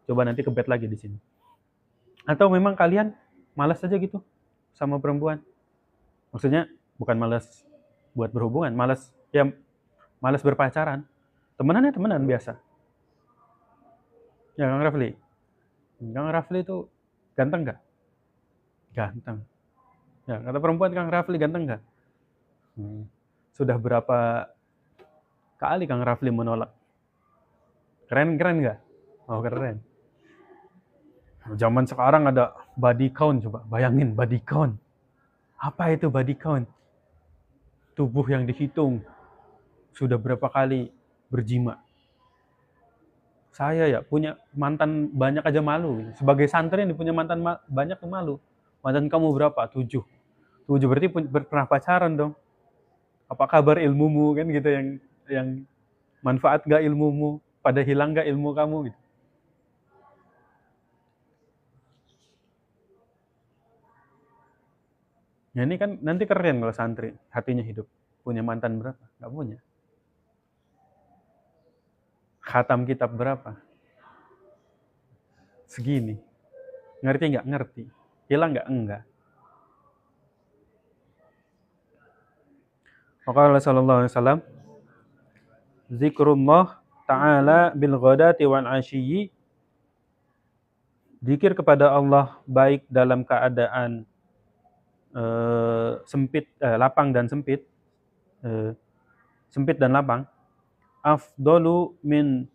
Coba nanti kebet lagi di sini. Atau memang kalian malas aja gitu sama perempuan. Maksudnya bukan malas buat berhubungan, malas berpacaran. Temenannya temenan biasa. Ya Kang Rafli. Kang Rafli itu ganteng nggak? Ganteng. Ya, kata perempuan, Kang Rafli ganteng nggak? Sudah berapa Kali Kang Rafli menolak. Keren nggak? Oh keren. Zaman sekarang ada body count, coba bayangin body count. Apa itu body count? Tubuh yang dihitung sudah berapa kali berjima. Saya ya punya mantan banyak aja malu. Sebagai santri yang punya mantan banyak tuh malu. Mantan kamu berapa? 7. 7 berarti pernah pacaran dong. Apa kabar ilmumu kan gitu, yang manfaat gak ilmumu? Pada hilang gak ilmu kamu gitu. Ya ini kan nanti keren kalau santri hatinya hidup. Punya mantan berapa? Gak punya. Khatam kitab berapa? Segini. Ngerti nggak? Ngerti. Hilang nggak? Enggak. Maka Allah sallallahu alaihi wasallam, zikrullah ta'ala bil ghadati wal ashiyyi, zikir kepada Allah baik dalam keadaan sempit, lapang dan sempit, sempit dan lapang, afdalu min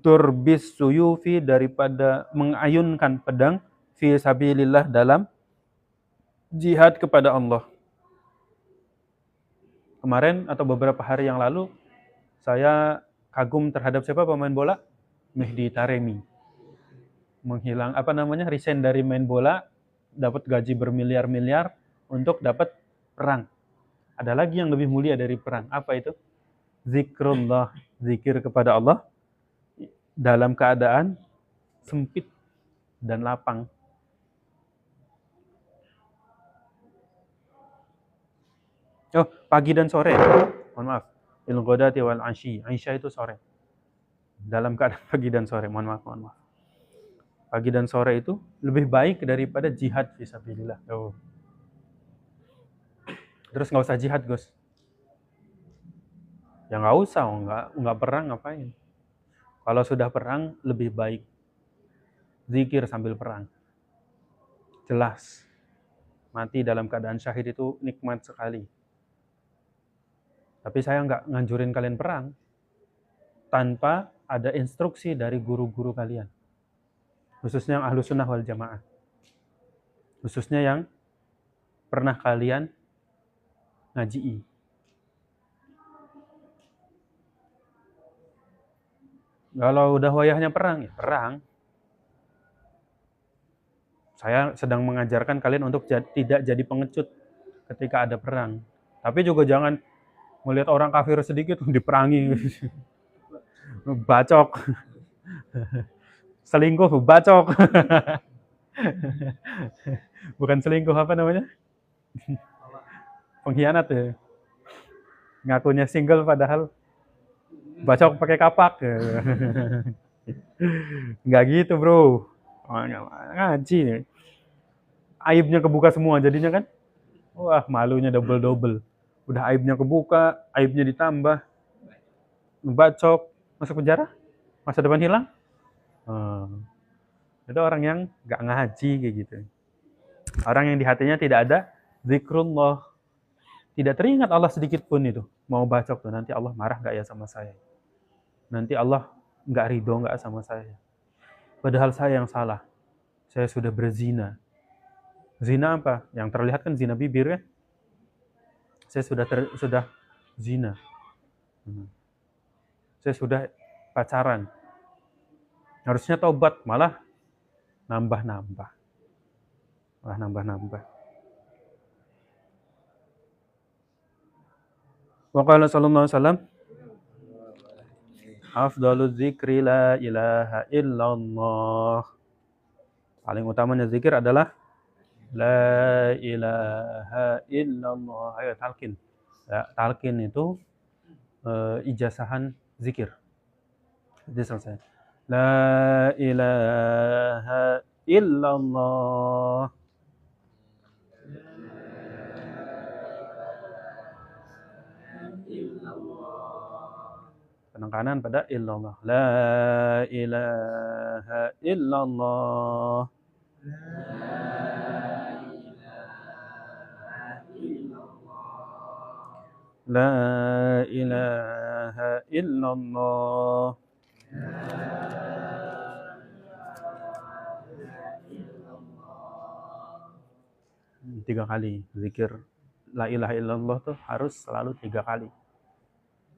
turbis suyufi, daripada mengayunkan pedang, fi sabilillah, dalam jihad kepada Allah. Kemarin atau beberapa hari yang lalu saya kagum terhadap siapa pemain bola? Mehdi Taremi. Resign dari main bola, dapat gaji bermiliar-miliar untuk dapat perang. Ada lagi yang lebih mulia dari perang. Apa itu? Zikrullah, zikir kepada Allah dalam keadaan sempit dan lapang. Oh, pagi dan sore. Mohon maaf. Il ghadati wal ashi. Aisha itu sore. Dalam keadaan pagi dan sore. Mohon maaf. Pagi dan sore itu lebih baik daripada jihad fisabilillah. Oh. Terus nggak usah jihad, Gus. Ya nggak usah, nggak perang ngapain. Kalau sudah perang lebih baik zikir sambil perang. Jelas. Mati dalam keadaan syahid itu nikmat sekali. Tapi saya nggak nganjurin kalian perang tanpa ada instruksi dari guru-guru kalian. Khususnya yang Ahlus Sunnah wal Jamaah. Khususnya yang pernah kalian ngaji. Kalau udah wayahnya perang, ya perang. Saya sedang mengajarkan kalian untuk tidak jadi pengecut ketika ada perang. Tapi juga jangan melihat orang kafir sedikit diperangi. Bacok. Selingkuh, bacok. Bukan selingkuh, apa namanya? Pengkhianat ya. Ngakunya single padahal bacok pakai kapak. Nggak gitu, bro. Ngaji. Aibnya kebuka semua jadinya kan. Wah, malunya double-double. Udah aibnya kebuka, aibnya ditambah. Bacok, masuk penjara? Masa depan hilang? Itu orang yang nggak ngaji kayak gitu. Orang yang di hatinya tidak ada zikrullah. Tidak teringat Allah sedikit pun itu. Mau bacok tuh, nanti Allah marah nggak ya sama saya? Nanti Allah nggak ridho nggak sama saya? Padahal saya yang salah. Saya sudah berzina. Zina apa? Yang terlihat kan zina bibir kan? Saya sudah zina. Saya sudah pacaran. Harusnya taubat, malah nambah-nambah. Malah nambah-nambah. Wa qala sallallahu alaihi wasallam, afdaluz zikri la ilaha illallah. Paling utamanya zikir adalah la ilaha illallah. Ayo talqin. Ya, talqin itu ijazahan zikir. Jadi selesai. La ilaha illallah. Penekanan pada illallah. La ilaha illallah. La ilaha illallah. 3 kali zikir la ilaha illallah tuh harus selalu 3 kali,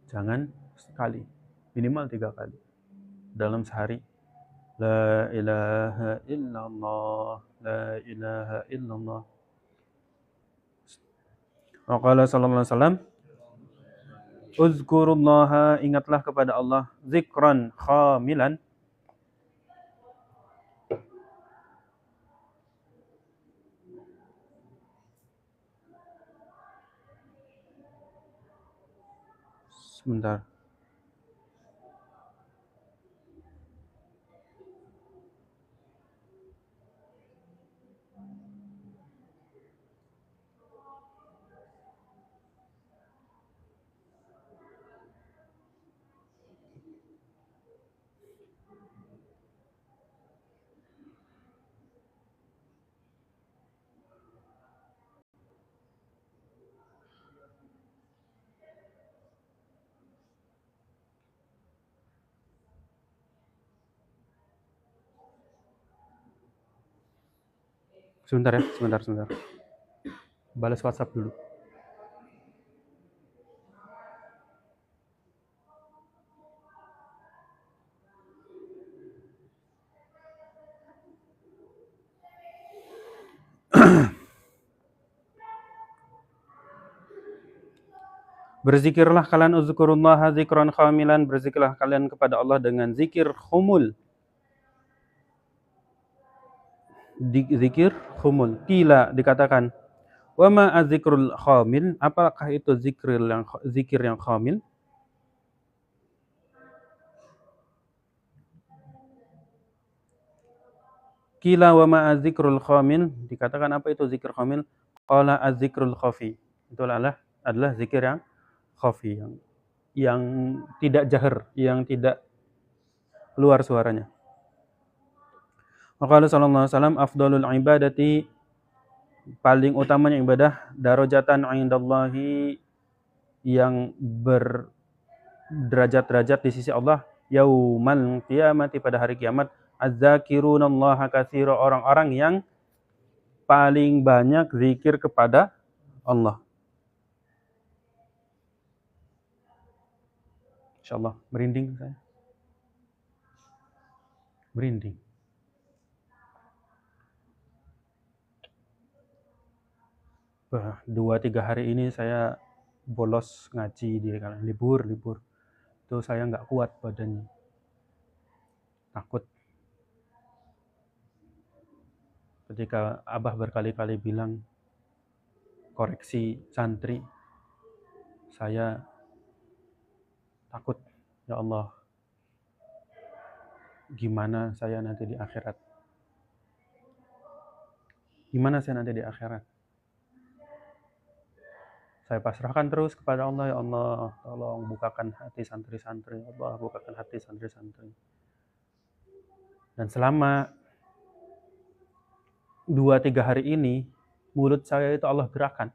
jangan sekali, minimal 3 kali dalam sehari. La ilaha illallah, la ilaha illallah. Wa qala sallallahu alaihi wasallam, uzkurullaha, ingatlah kepada Allah, zikran khamilan, sebentar. Sebentar ya, sebentar. Balas WhatsApp dulu. Berzikirlah kalian, uzkurullaha zikran khamilan, berzikirlah kalian kepada Allah dengan zikir khumul. Zikir khumul. Qila, dikatakan, wa ma azikrul khamil, apakah itu zikir yang khamil? Qila wa ma azikrul khamil, dikatakan apa itu zikir khamil? Qala azikrul khafi. Itu adalah zikir yang khafi, yang tidak jahar, yang tidak keluar suaranya. Maka sallallahu alaihi wasallam, afdalul ibadati, paling utamanya ibadah, darajatan indallahi, yang berderajat-derajat di sisi Allah, yaumal qiyamati, pada hari kiamat, az-zakirunallaha katsira, orang-orang yang paling banyak zikir kepada Allah. Insyaallah, merinding saya. Merinding. Wah, 2-3 hari ini saya bolos ngaji di libur. Itu saya nggak kuat badannya. Takut. Ketika Abah berkali-kali bilang koreksi santri, saya takut, ya Allah, gimana saya nanti di akhirat? Gimana saya nanti di akhirat? Saya pasrahkan terus kepada Allah, ya Allah, tolong bukakan hati santri-santri, Allah bukakan hati santri-santri. Dan selama 2-3 hari ini, mulut saya itu Allah gerakan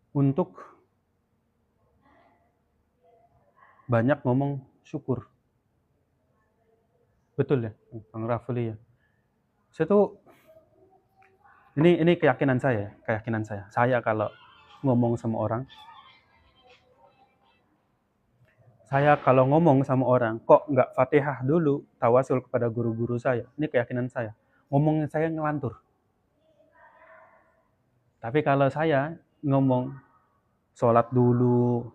untuk banyak ngomong syukur. Betul ya, Bang Rafli ya. Saya tuh, ini keyakinan saya. Saya kalau ngomong sama orang, kok nggak Fatihah dulu, tawasul kepada guru-guru saya. Ini keyakinan saya. Ngomongnya saya ngelantur. Tapi kalau saya ngomong sholat dulu,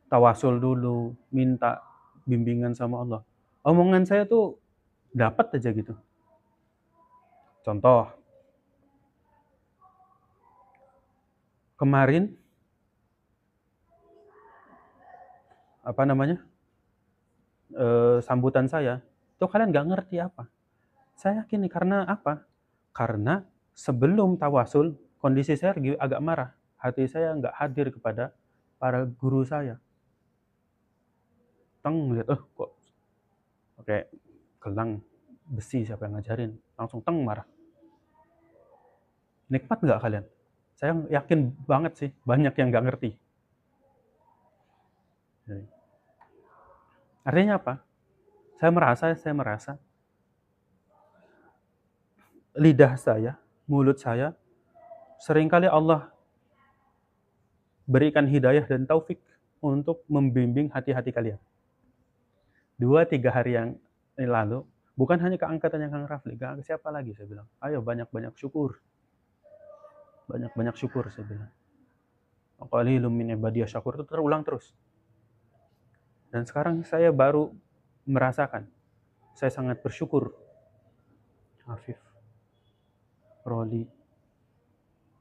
tawasul dulu, minta bimbingan sama Allah, omongan saya tuh dapat aja gitu. Contoh, kemarin sambutan saya tuh kalian nggak ngerti apa. Saya yakin nih, karena apa? Karena sebelum tawasul kondisi saya lagi agak marah, hati saya nggak hadir kepada para guru saya. Lihat, kok pakai gelang besi, siapa yang ngajarin? Langsung marah. Nikmat nggak kalian? Saya yakin banget sih, banyak yang nggak ngerti. Artinya apa? Saya merasa lidah saya, mulut saya, seringkali Allah berikan hidayah dan taufik untuk membimbing hati-hati kalian. 2-3 hari yang lalu, bukan hanya ke angkatannya Kang Rafli, ke siapa lagi saya bilang, ayo banyak-banyak syukur. Banyak-banyak syukur saya bilang. Qalilum min ibadiyas syakur itu terulang terus. Dan sekarang saya baru merasakan, saya sangat bersyukur. Afif, Roli,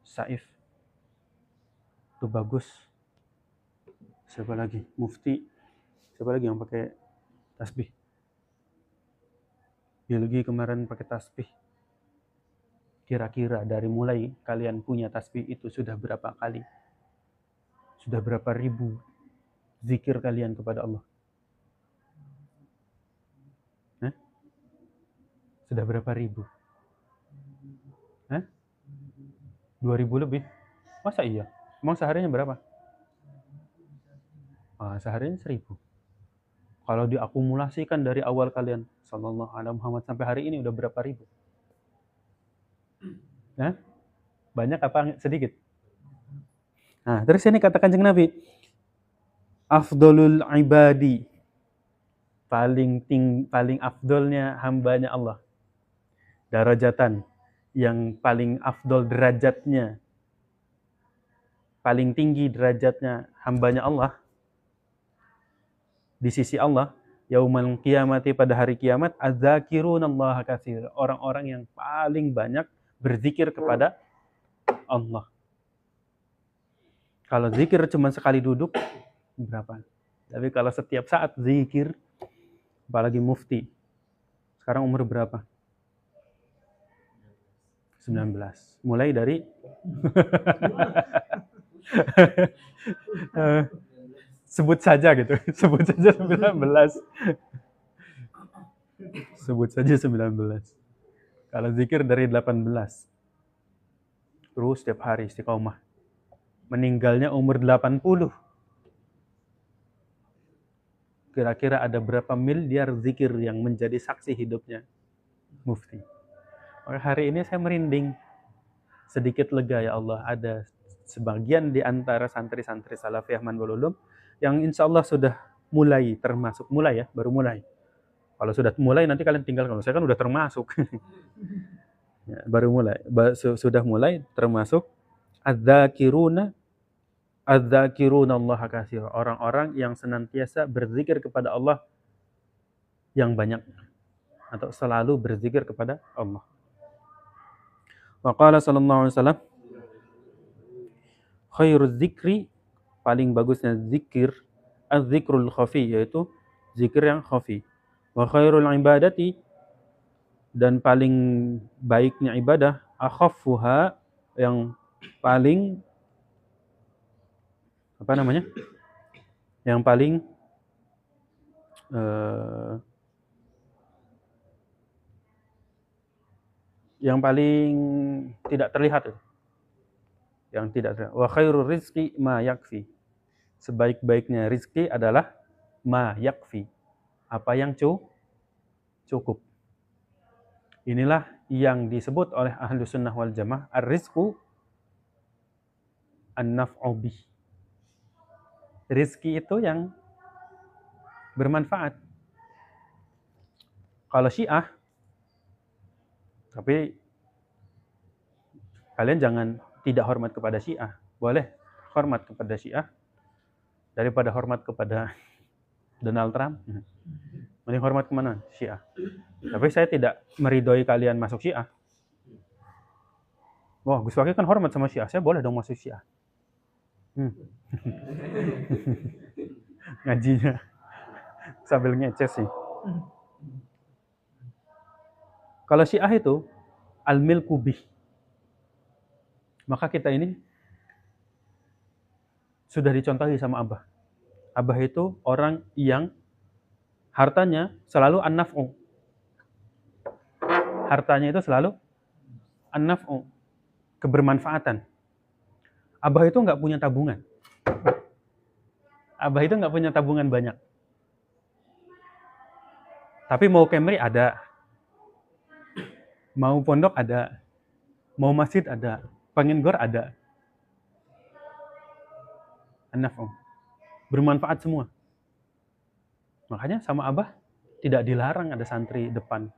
Saif, itu bagus. Siapa lagi? Mufti. Siapa lagi yang pakai tasbih? Bilgi kemarin pakai tasbih. Kira-kira dari mulai kalian punya tasbih itu sudah berapa kali? Sudah berapa ribu zikir kalian kepada Allah? Sudah berapa ribu? 2000 lebih? Masa iya? Emang seharinya berapa? Seharinya 1000. Kalau diakumulasikan dari awal kalian sallallahu alaihi Muhammad sampai hari ini udah berapa ribu? Banyak apa sedikit? Nah, terus ini kata Kanjeng Nabi, afdolul ibadi, paling afdolnya hambanya Allah. Darajatan, yang paling afdol derajatnya, paling tinggi derajatnya hambanya Allah di sisi Allah, yaumal qiyamati, pada hari kiamat, adzzakirunallaha katsir, orang-orang yang paling banyak berzikir kepada Allah. Kalau zikir cuma sekali duduk, berapa? Tapi kalau setiap saat zikir, apalagi mufti. Sekarang umur berapa? 19. Mulai dari sebut saja gitu. Sebut saja 19. Sebut saja 19. Kalau zikir dari 18. Terus setiap hari istiqomah. Meninggalnya umur 80. Kira-kira ada berapa miliar zikir yang menjadi saksi hidupnya mufti. Maka hari ini saya merinding. Sedikit lega, ya Allah, ada sebagian di antara santri-santri Salafiyah Manwal Ulum yang insya Allah sudah mulai termasuk, baru mulai. Kalau sudah mulai nanti kalian tinggal, kalau saya kan udah termasuk. Ya, baru mulai, sudah mulai termasuk adzakiruna Allah katsir, orang-orang yang senantiasa berzikir kepada Allah yang banyak, atau selalu berzikir kepada Allah. Wa qala sallallahu alaihi wasallam, khairuz zikri, paling bagusnya zikir, az-zikrul khafi, yaitu zikir yang khafi. Wa khairul ibadati, dan paling baiknya ibadah, akhaffuha, yang paling yang paling tidak terlihat. Yang tidak terlihat. Wa khairur rizqi ma yakfi. Sebaik-baiknya rizki adalah ma yakfi, apa yang cukup. Inilah yang disebut oleh ahlu sunnah wal jamaah ar-rizqu an-naf'u bih. Rizki itu yang bermanfaat. Kalau Syiah, tapi kalian jangan tidak hormat kepada Syiah. Boleh hormat kepada Syiah daripada hormat kepada Donald Trump. Mending hormat kemana? Syiah. Tapi saya tidak meridhoi kalian masuk Syiah. Wah, Gus Wakil kan hormat sama Syiah, saya boleh dong masuk Syiah. Ngajinya sambil ngeces sih. Kalau Syiah itu al-milku bih, maka kita ini sudah dicontohi sama Abah. Abah itu orang yang hartanya selalu an-naf'u. Hartanya itu selalu an-naf'u, kebermanfaatan. Abah itu nggak punya tabungan. Abah itu nggak punya tabungan banyak. Tapi mau Camry ada, mau pondok ada, mau masjid ada, pengen gor ada. An-naf'u. Bermanfaat semua. Makanya sama Abah tidak dilarang ada santri depan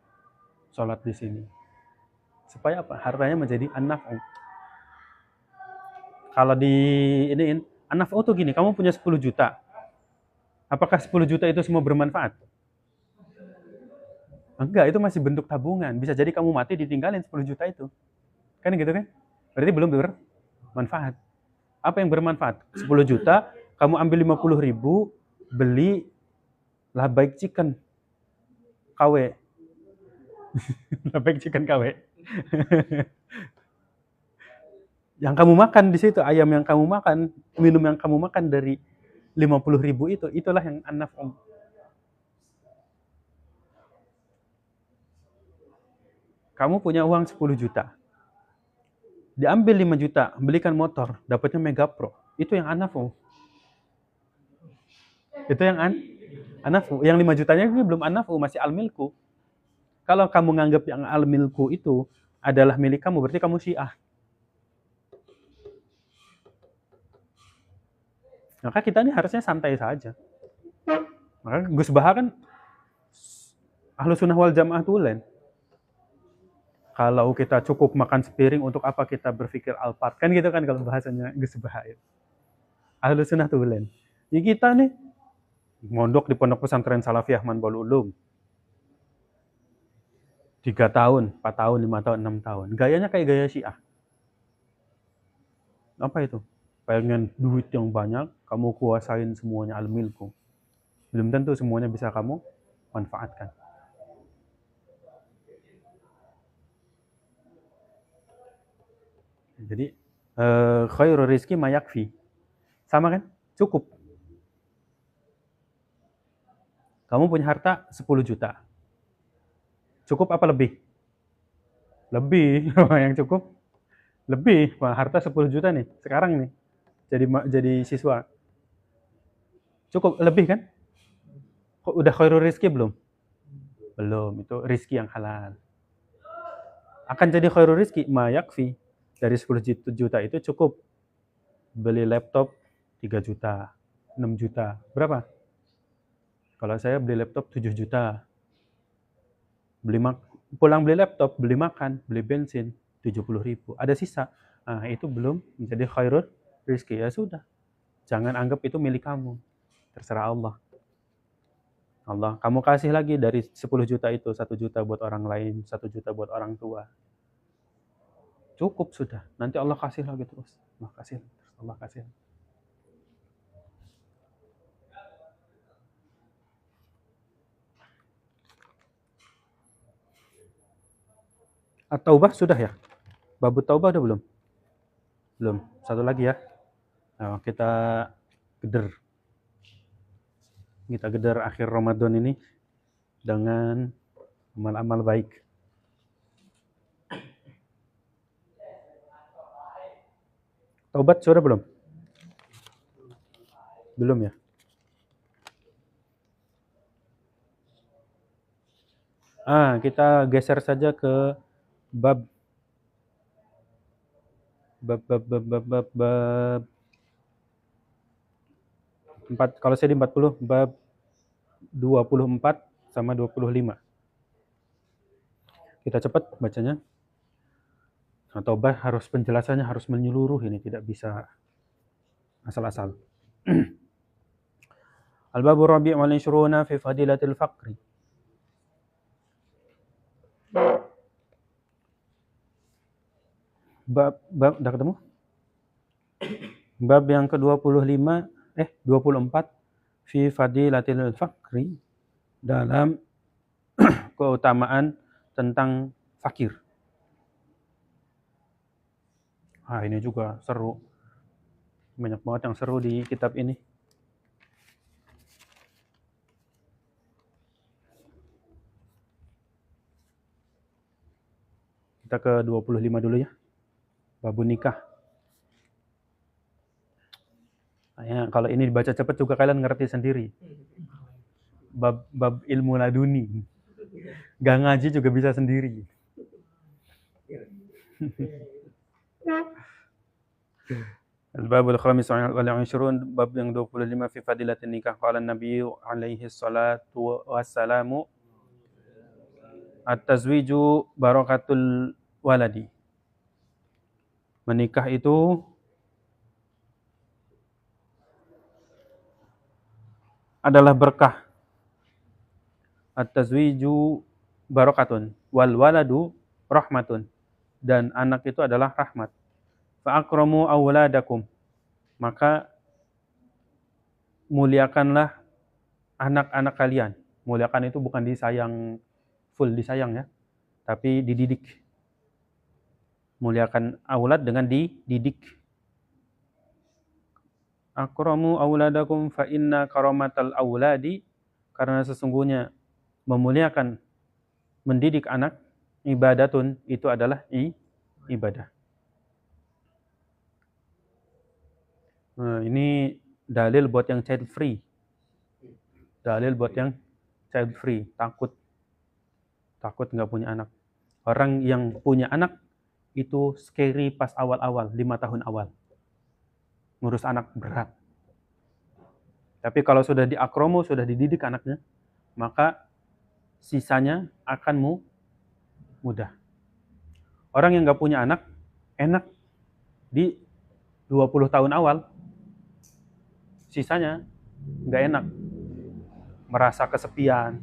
sholat di sini. Supaya apa? Hartanya menjadi an-naf'u. Kalau di iniin, an-naf'u tuh gini, kamu punya 10 juta. Apakah 10 juta itu semua bermanfaat? Enggak, itu masih bentuk tabungan. Bisa jadi kamu mati ditinggalin 10 juta itu. Kan gitu kan? Berarti belum bermanfaat. Apa yang bermanfaat? 10 juta, kamu ambil 50.000, beli lah baik chicken KW. Lah baik chicken KW. Yang kamu makan di situ, ayam yang kamu makan, minum yang kamu makan dari 50.000 itu, itulah yang an-naf'u. Kamu punya uang 10 juta. Diambil 5 juta, belikan motor, dapatnya Mega Pro. Itu yang an-naf'u. Itu yang an-naf'u. Yang 5 jutanya ini belum an-naf'u, masih al-milku. Kalau kamu nganggap yang al-milku itu adalah milik kamu, berarti kamu Syiah. Maka kita ini harusnya santai saja. Maka Gus Baha kan Ahlus Sunnah wal Jamaah tulen. Kalau kita cukup makan sepiring, untuk apa kita berpikir alpat? Kan gitu kan kalau bahasanya Gus Baha itu. Ahlus Sunnah tulen. Ya kita nih mondok di Pondok Pesantren Salafiyah Manbul Ulum. 3 tahun, 4 tahun, 5 tahun, 6 tahun. Gayanya kayak gaya Syiah. Apa itu? Pengen duit yang banyak, kamu kuasain semuanya al-milku. Belum tentu semuanya bisa kamu manfaatkan. Jadi, khairul rizki mayakfi. Sama kan? Cukup. Kamu punya harta 10 juta. Cukup apa lebih? Lebih. Yang cukup lebih. Wah, harta 10 juta nih. Sekarang nih. Jadi siswa. Cukup lebih kan? Kok udah khairul rizki belum? Belum. Itu rizki yang halal. Akan jadi khairul rizki mayakfi. Dari 10 juta itu cukup beli laptop 3 juta, 6 juta. Berapa? Kalau saya beli laptop 7 juta. Pulang beli laptop, beli makan, beli bensin 70.000. Ada sisa. Nah, itu belum menjadi khairul rizki. Ya sudah. Jangan anggap itu milik kamu. Terserah Allah. Allah, kamu kasih lagi dari 10 juta itu, 1 juta buat orang lain, 1 juta buat orang tua. Cukup sudah. Nanti Allah kasih lagi terus. Allah kasih. Allah kasih. At-Taubah sudah ya? Babut Taubah udah belum? Belum. Satu lagi ya. Nah, kita geder. Kita geder akhir Ramadan ini dengan amal-amal baik. Taubat sudah belum? Belum ya? Kita geser saja ke bab 4, kalau saya di 40, bab 24 sama 25. Kita cepat bacanya. Taubah harus penjelasannya harus menyeluruh, ini tidak bisa asal-asal. Al-babu rabi' wal 20 fi fadilatil faqri. Bab udah ketemu? Bab yang ke-25 24 fi fadilatil faqri, dalam keutamaan tentang fakir. Ini juga seru. Banyak banget yang seru di kitab ini. Kita ke 25 dulu ya. Babun nikah. kalau ini dibaca cepat juga kalian ngerti sendiri. Bab ilmu laduni. Gak ngaji juga bisa sendiri. Al-babul khamis wal 20 bab yang 25 fi fadilatin nikah. Qala Nabi alaihi salatu wassalamu at-tazwiju barakatul waladi. Menikah itu adalah berkah. At-tazwiju barakatun wal waladu rahmatun. Dan anak itu adalah rahmat. Fa akramu auladakum. Maka muliakanlah anak-anak kalian. Muliakan itu bukan disayang, full disayang ya, tapi dididik. Muliakan aulad dengan dididik. Akramu auladakum fa inna karamatal auladi, karena sesungguhnya memuliakan, mendidik anak, ibadatun, itu adalah ibadah. Nah, ini dalil buat yang child free. Dalil buat yang child free, takut nggak punya anak. Orang yang punya anak itu scary pas awal-awal, 5 tahun awal. Ngurus anak berat. Tapi kalau sudah diakromo, sudah dididik anaknya, maka sisanya akan mudah. Orang yang nggak punya anak, enak di 20 tahun awal, sisanya nggak enak. Merasa kesepian.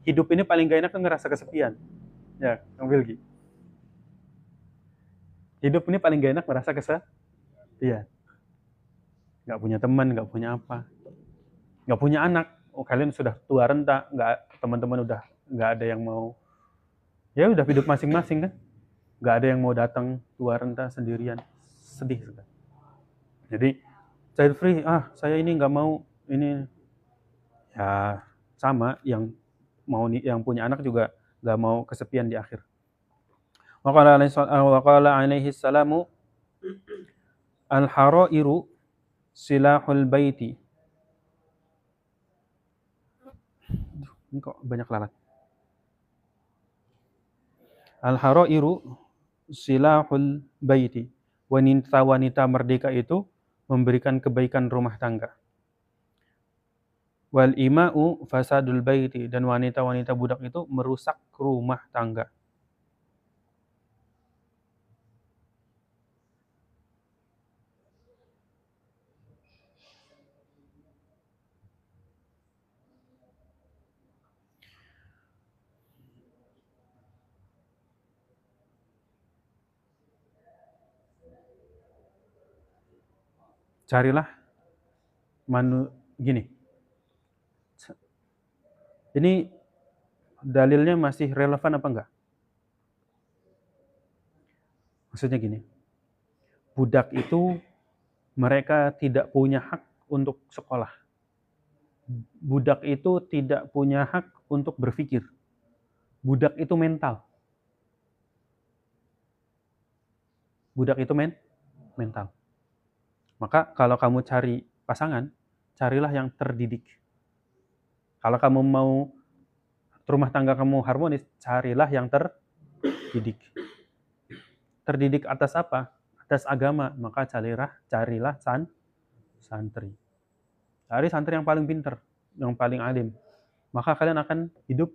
Hidup ini paling nggak enak kan ngerasa kesepian. Ya, Kang Wilgi. Hidup ini paling gak enak merasa kesepian. Gak punya teman, gak punya apa. Gak punya anak. Oh, kalian sudah tua renta, teman-teman udah gak ada yang mau. Ya udah hidup masing-masing kan. Gak ada yang mau datang tua renta sendirian. Sedih sudah. Jadi child free, saya ini gak mau ini. Ya sama yang punya anak juga gak mau kesepian di akhir. Wa qala alaihi salamu al-harairu silahul baiti. Ini kok banyak lalat. Al-harairu silahul baiti. Wanita-wanita merdeka itu memberikan kebaikan rumah tangga. Wal ima'u fasadul baiti, dan wanita-wanita budak itu merusak rumah tangga. Carilah gini. Ini dalilnya masih relevan apa enggak? Maksudnya gini. Budak itu mereka tidak punya hak untuk sekolah. Budak itu tidak punya hak untuk berpikir. Budak itu mental. Budak itu mental. Maka kalau kamu cari pasangan, carilah yang terdidik. Kalau kamu mau rumah tangga kamu harmonis, carilah yang terdidik. Terdidik atas apa? Atas agama, maka carilah santri. Cari santri yang paling pintar, yang paling alim. Maka kalian akan hidup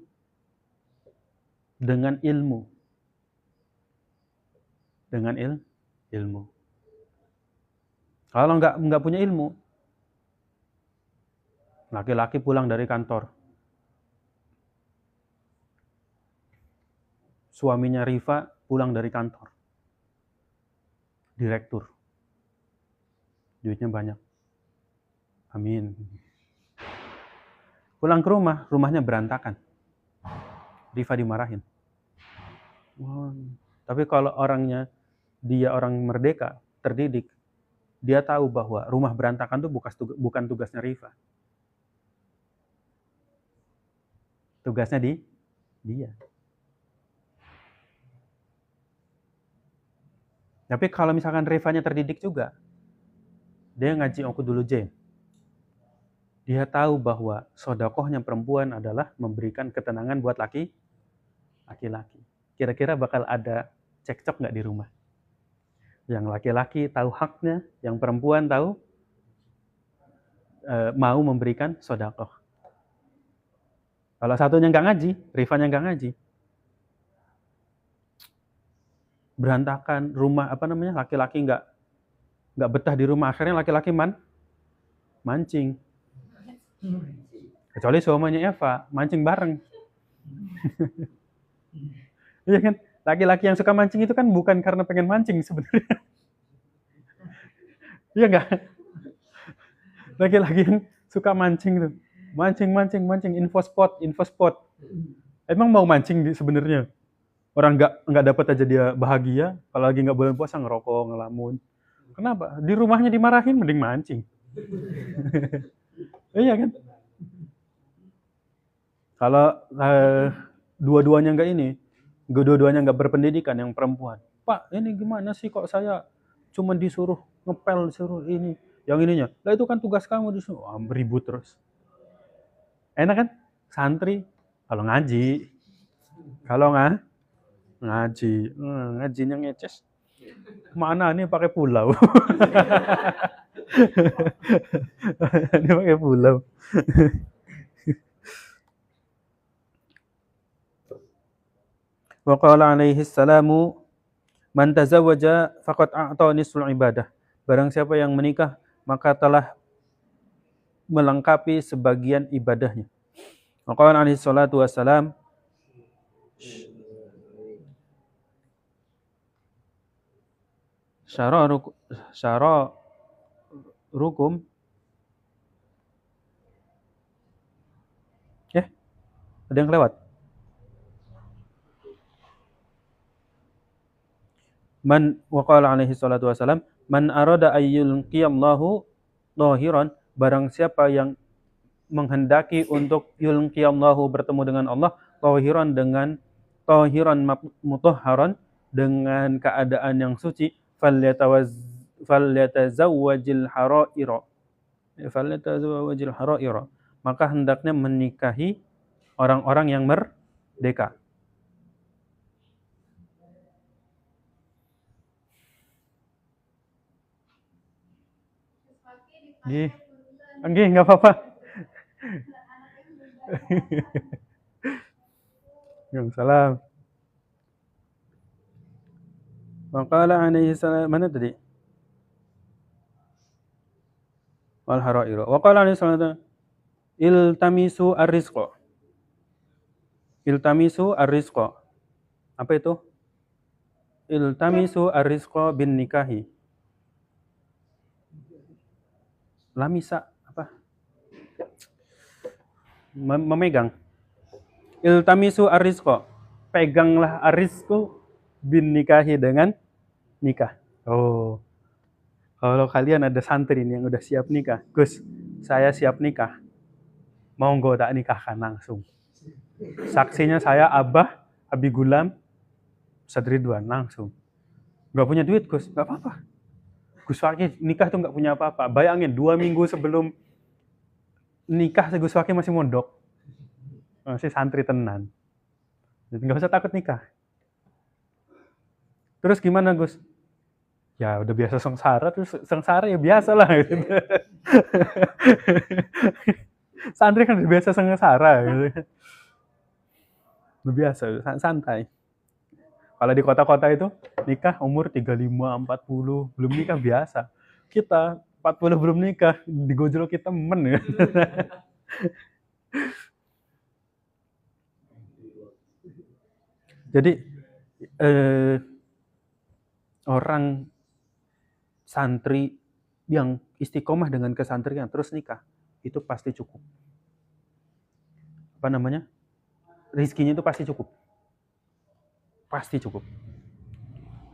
dengan ilmu. Dengan ilmu. Kalau nggak punya ilmu, laki-laki pulang dari kantor, suaminya Rifa pulang dari kantor, direktur, duitnya banyak, amin. Pulang ke rumah, rumahnya berantakan, Rifa dimarahin. Tapi kalau dia orang merdeka, terdidik, dia tahu bahwa rumah berantakan itu bukan tugasnya Rifa. Tugasnya dia. Tapi kalau misalkan Rifanya terdidik juga, dia ngaji aku dulu J. Dia tahu bahwa sodakohnya perempuan adalah memberikan ketenangan buat laki-laki. Kira-kira bakal ada cekcok nggak di rumah? Yang laki-laki tahu haknya, yang perempuan tahu mau memberikan sodakoh. Kalau satunya nggak ngaji, Rifan yang nggak ngaji, berantakan rumah, laki-laki nggak betah di rumah, akhirnya laki-laki mancing. Kecuali suaminya Eva, mancing bareng. Iya kan? Laki-laki yang suka mancing itu kan bukan karena pengen mancing sebenarnya. Iya nggak? Laki-laki yang suka mancing tuh. Mancing, info spot. Emang mau mancing sebenarnya? Orang nggak dapat aja dia bahagia, kalau lagi nggak bulan puasa ngerokok, ngelamun. Kenapa? Di rumahnya dimarahin mending mancing. Iya kan? Kalau dua-duanya nggak berpendidikan yang perempuan. Pak, ini gimana sih kok saya cuma disuruh ngepel, disuruh ini, yang ininya. Lah itu kan tugas kamu disuruh. Ribut terus. Enak kan? Santri kalau ngaji, kalau ngajinya ngeces. Mana nih pakai pulau? Ini pakai pulau. Wa qala alaihi salamu man tazawwaja faqad a'ta nisful ibadah. Barang siapa yang menikah maka telah melengkapi sebagian ibadahnya. Wa qala alaihi salatu wassalam syara rukum ada yang kelewat. Man waqala alaihi salatu wasalam man arada ayyul qiyallahu dhahiran, barang siapa yang menghendaki untuk yulqiyallahu bertemu dengan Allah dhahiran dengan dhahiran mutahharan dengan keadaan yang suci falyatazawwajil haraira maka hendaknya menikahi orang-orang yang merdeka. Nggih, enggak apa-apa. Waalaikumsalam. Maqala alaihi salam, mana tadi? Wal harairu. Wa qala alaihi salam iltamisu ar-rizqa. Iltamisu ar-rizqa. Apa itu? Iltamisu ar-rizqa bin nikahi. Lamisa apa? Memegang. Iltamisu ar-rizqa. Peganglah ar-rizqu bin nikahi dengan nikah. Oh. Kalau kalian ada santri yang udah siap nikah, Gus, saya siap nikah. Mau nggak tak nikahkan langsung. Saksinya saya Abah, Abi Gulam, Ustadz Ridwan langsung. Nggak punya duit, Gus, nggak apa-apa. Gus Fakih nikah tuh nggak punya apa-apa. Bayangin 2 minggu sebelum nikah Gus Fakih masih mondok, masih santri tenan. Jadi nggak usah takut nikah. Terus gimana Gus? Ya udah biasa sengsara, terus sengsara ya biasa lah. Gitu. Santri kan udah biasa sengsara. Gitu. Udah biasa, santai. Kalau di kota-kota itu nikah umur 35, 40, belum nikah biasa. Kita 40 belum nikah, digojol kita men. Jadi orang santri yang istiqomah dengan kesantrian terus nikah, itu pasti cukup. Apa namanya? Rizkinya itu pasti cukup. Pasti cukup.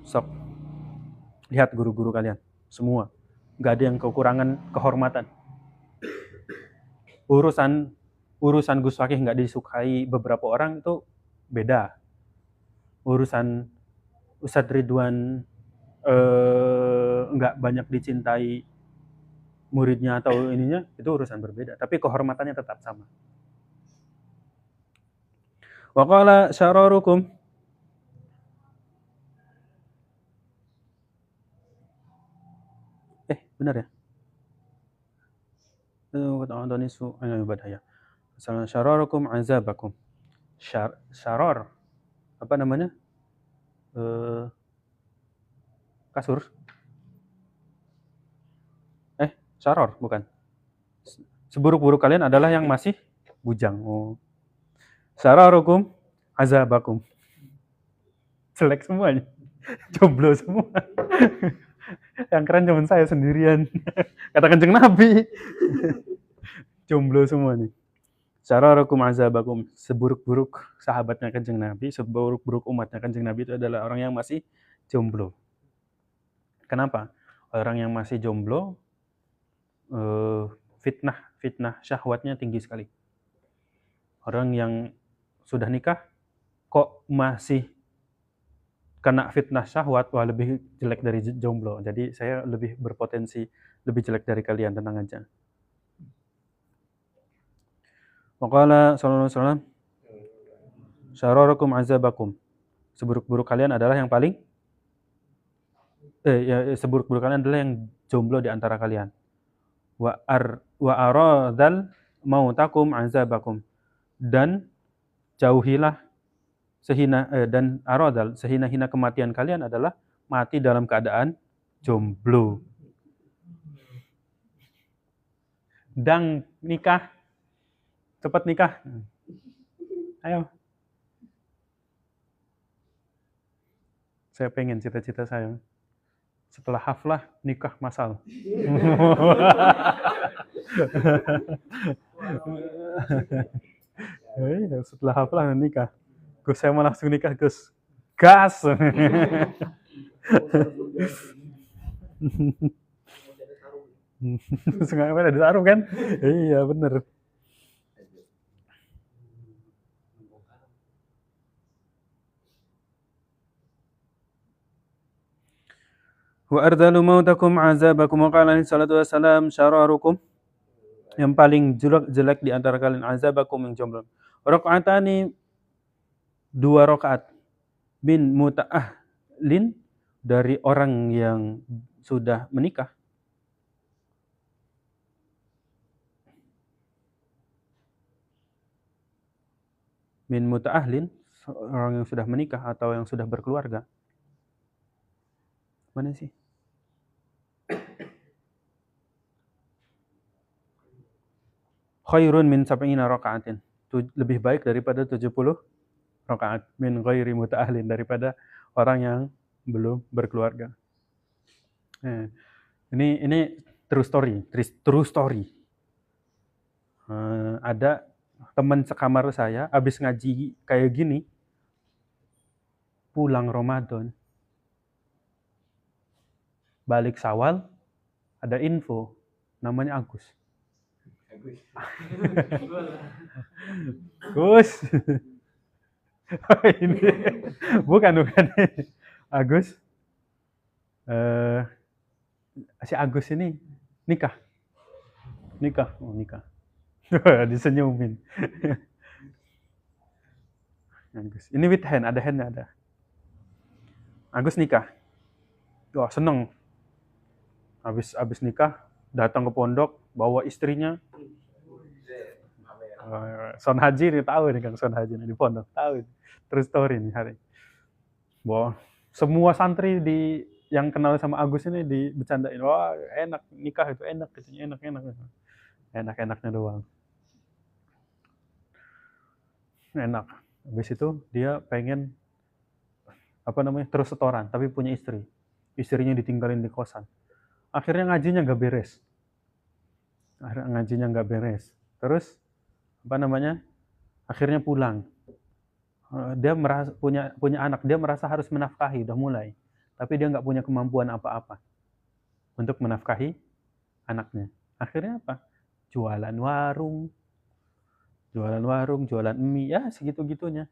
Sok. Lihat guru-guru kalian. Semua. Gak ada yang kekurangan kehormatan. Urusan Gus Fakih gak disukai beberapa orang itu beda. Urusan Ustadz Ridwan gak banyak dicintai muridnya atau ininya itu urusan berbeda, tapi kehormatannya tetap sama. Wa qala syararukum, benar ya? Ta'adanisu badaya. Syararukum azabakum. Syaror apa namanya? Kasur. Syaror bukan. Seburuk-buruk kalian adalah yang masih bujang. Oh. Syararukum azabakum. Jelek semuanya. Jomblo semua. Yang keren cuma saya sendirian. Kata Kanjeng Nabi. Jomblo semua nih. Syararukum azabakum. Seburuk-buruk sahabatnya Kanjeng Nabi, seburuk-buruk umatnya Kanjeng Nabi itu adalah orang yang masih jomblo. Kenapa? Orang yang masih jomblo fitnah syahwatnya tinggi sekali. Orang yang sudah nikah kok masih kena fitnah syahwat, wah lebih jelek dari jomblo. Jadi saya lebih berpotensi lebih jelek dari kalian, tenang aja. Waqala sallallahu alaihi wasallam, syararukum azabakum. Seburuk-buruk kalian adalah yang paling seburuk-buruk kalian adalah yang jomblo di antara kalian. Wa aradal mautakum azabakum. Dan jauhilah dan aradal, sehina-hina kematian kalian adalah mati dalam keadaan jomblo. Dan nikah, cepat nikah. Ayo. Saya pengen cita-cita saya. Setelah haflah, nikah masal. Setelah haflah, nikah. Gus, saya mau langsung nikah, Gus. Gas! Sengaja ada taruh kan? Iya, bener. Wa ardalu mautakum azabakum wa qala salatu wassalam syararukum, yang paling jelek di antara kalian azabakum, yang jomblo. Rakaatani, 2 rakaat min muta'ahlin, dari orang yang sudah menikah. Min muta'ahlin, orang yang sudah menikah atau yang sudah berkeluarga. Mana sih? Khairun min sab'ina raka'atin. Lebih baik daripada 70 rakaat. Min ghairi muta'ahlin, daripada orang yang belum berkeluarga. Ini true story. Ada teman sekamar saya habis ngaji kayak gini, pulang Ramadan, balik Syawal, ada info namanya Agus. Gus. Ini bukan Agus. Si Agus ini nikah. Oh, nikah. Disenyumin. Agus. Ini with hand, ada handnya ada. Agus nikah. Wah, seneng. Habis nikah, datang ke pondok, bawa istrinya. Son Haji nih, tahu nih Kang Son Haji nih, di pondok, tahu. True story nih hari. Bahwa semua santri yang kenal sama Agus ini dibecandain. Wah, enak nikah itu, enak katanya, enak. Enak-enaknya doang. Enak. Habis itu dia pengen terus setoran, tapi punya istri. Istrinya ditinggalin di kosan. Akhirnya ngajinya nggak beres. Terus akhirnya pulang. Dia merasa punya anak, dia merasa harus menafkahi, udah mulai. Tapi dia nggak punya kemampuan apa-apa untuk menafkahi anaknya. Akhirnya apa? Jualan warung, jualan mie, ya segitu-gitunya.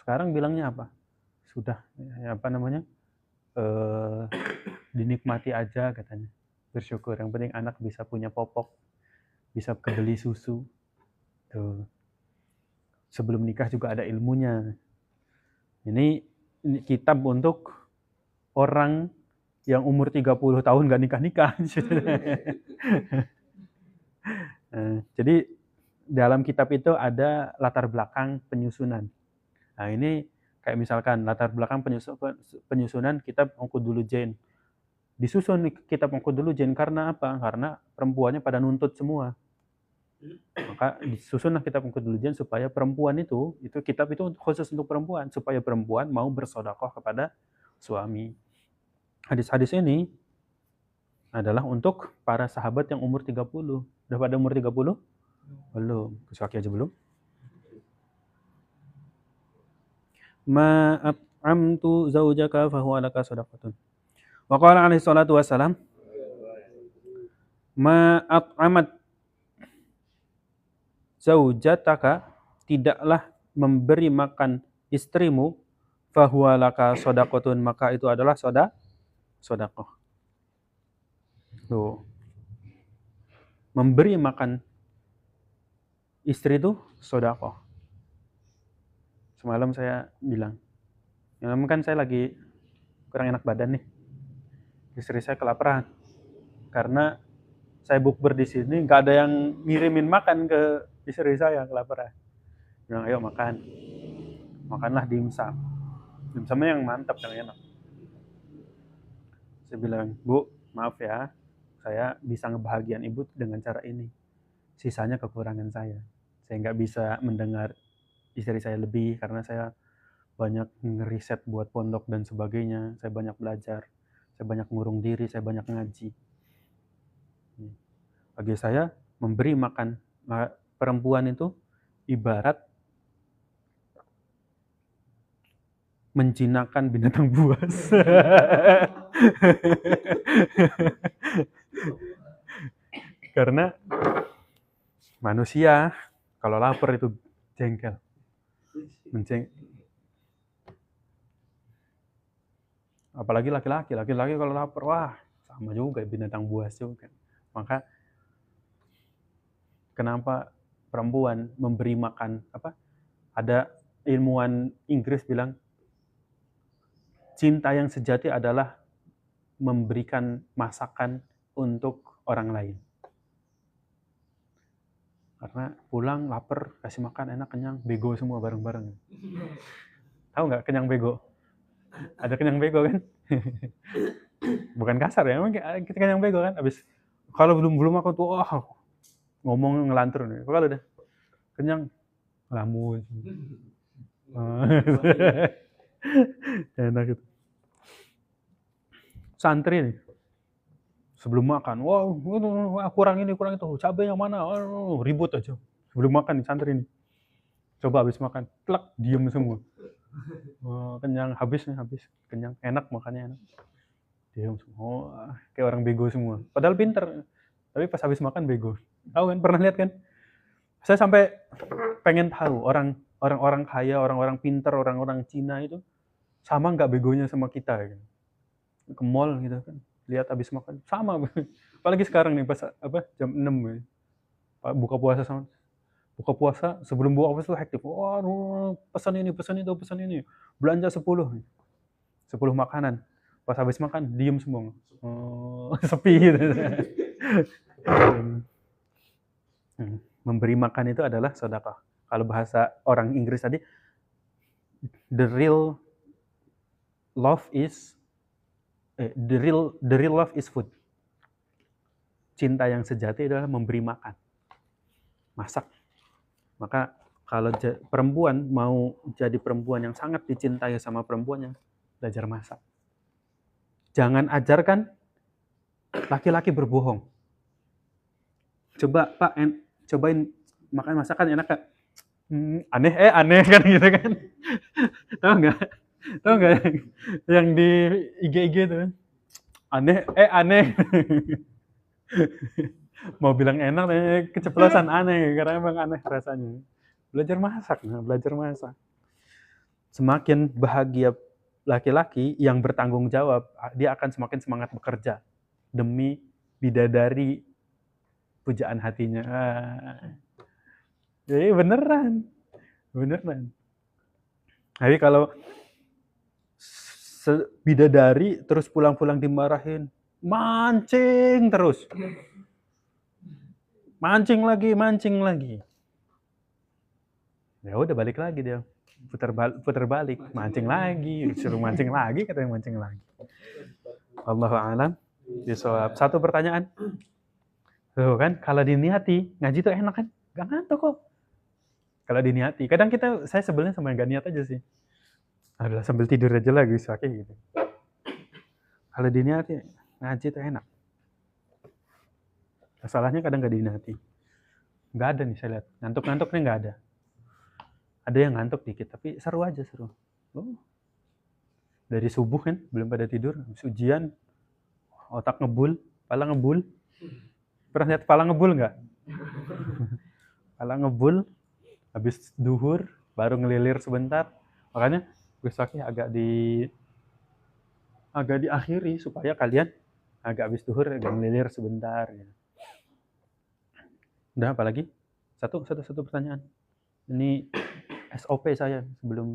Sekarang bilangnya apa? Sudah, dinikmati aja katanya. bersyukur. Yang penting anak bisa punya popok, bisa kebeli susu. Tuh. Sebelum nikah juga ada ilmunya. Ini kitab untuk orang yang umur 30 tahun nggak nikah-nikah. Jadi dalam kitab itu ada latar belakang penyusunan. Nah ini kayak misalkan latar belakang penyusunan kitab Ongkudulujen. Disusun kitab Ongkudulujen karena apa? Karena perempuannya pada nuntut semua. Maka disusunlah kitab Ongkudulujen supaya perempuan itu kitab itu khusus untuk perempuan, supaya perempuan mau bersedekah kepada suami. Hadis-hadis ini adalah untuk para sahabat yang umur 30. Udah pada umur 30? Belum. Kaki aja belum. Ma'at'amtu zaujaka fahuwa laka sadaqatun. Wa qala alaihi salatu wassalam, ma'at'amat zaujataka, tidaklah memberi makan istrimu, fahuwa laka sadaqatun, maka itu adalah sedekah. Tuh. Memberi makan istri itu sedekah. Semalam saya bilang, kan saya lagi kurang enak badan nih. Istri saya kelaparan. Karena saya bukber di sini, nggak ada yang ngirimin makan ke istri saya kelaparan. Bilang, ayo makan. Makanlah dimsum. Dimsumnya yang mantap, yang enak. Saya bilang, Bu, maaf ya, saya bisa ngebahagiain ibu dengan cara ini. Sisanya kekurangan saya. Saya nggak bisa mendengar istri saya lebih karena saya banyak ngeriset buat pondok dan sebagainya. Saya banyak belajar. Saya banyak ngurung diri, saya banyak ngaji. Bagi saya, memberi makan perempuan itu ibarat menjinakkan binatang buas. Karena manusia kalau lapar itu jengkel. Apalagi laki-laki kalau lapar, wah sama juga binatang buas juga. Maka kenapa perempuan memberi makan ada ilmuwan Inggris bilang cinta yang sejati adalah memberikan masakan untuk orang lain. Karena pulang lapar, kasih makan enak, kenyang, bego semua bareng-bareng. Tahu nggak kenyang bego? Ada kenyang bego kan? Bukan kasar ya, emang kita kenyang bego kan? Abis kalau belum makan tuh, ngomong ngelantur nih. Kalau udah kenyang, ngelamun. Enak itu. Santri nih, sebelum makan, wah kurang ini, kurang itu, cabai yang mana, ribut aja. Sebelum makan nih santri nih. Coba habis makan, plak, diem semua. Kenyang, habis, kenyang, enak makannya enak. Diem semua, kayak orang bego semua. Padahal pinter, tapi pas habis makan bego. Tahu kan, pernah lihat kan? Saya sampai pengen tahu orang-orang kaya, orang-orang pinter, orang-orang Cina itu sama nggak begonya sama kita gitu. Ke mall gitu kan, lihat habis makan sama. Apalagi sekarang nih pas jam 6 buka puasa sebelum buka puasa hektik. Pesan ini, belanja 10 makanan. Pas habis makan diem semua. Sepi gitu. Memberi makan itu adalah sedekah. Kalau bahasa orang Inggris tadi, the real love is food. Cinta yang sejati adalah memberi makan, masak. Maka kalau perempuan mau jadi perempuan yang sangat dicintai sama perempuannya, belajar masak. Jangan ajarkan laki-laki berbohong. Coba Pak, cobain makan masakan enak Kak. Aneh kan gitu kan. Tahu nggak yang di IG tuh, aneh. Mau bilang enak, keceplosan aneh, karena emang aneh rasanya. Belajar masak. Semakin bahagia laki-laki yang bertanggung jawab, dia akan semakin semangat bekerja demi bidadari pujaan hatinya. Jadi beneran. Tapi kalau bidadari terus pulang-pulang dimarahin, mancing terus. Mancing lagi. Ya udah balik lagi dia. Putar balik, mancing lagi, suruh mancing lagi, katanya mancing lagi. Allahu a'lam bishawab. Satu pertanyaan. Tuh kan, kalau diniati, ngaji tuh enak kan? Gak ngantuk kok. Kalau diniati, kadang saya sebelnya sama yang gak niat aja sih. Adalah sambil tidur aja lagi, kayak gitu. Kalau diniati, ngaji tuh enak. Masalahnya kadang gak diniati. Gak ada nih saya lihat. Ngantuk-ngantuk nih gak ada. Ada yang ngantuk dikit, tapi seru aja, seru. Dari subuh kan, belum pada tidur, habis ujian, otak ngebul, kepala ngebul. Pernah lihat kepala ngebul nggak? Kepala ngebul, habis duhur, baru ngelilir sebentar. Makanya besoknya agak diakhiri supaya kalian agak habis duhur, agak ngelilir sebentar. Ya. Udah apa lagi? Satu pertanyaan. Ini SOP saya sebelum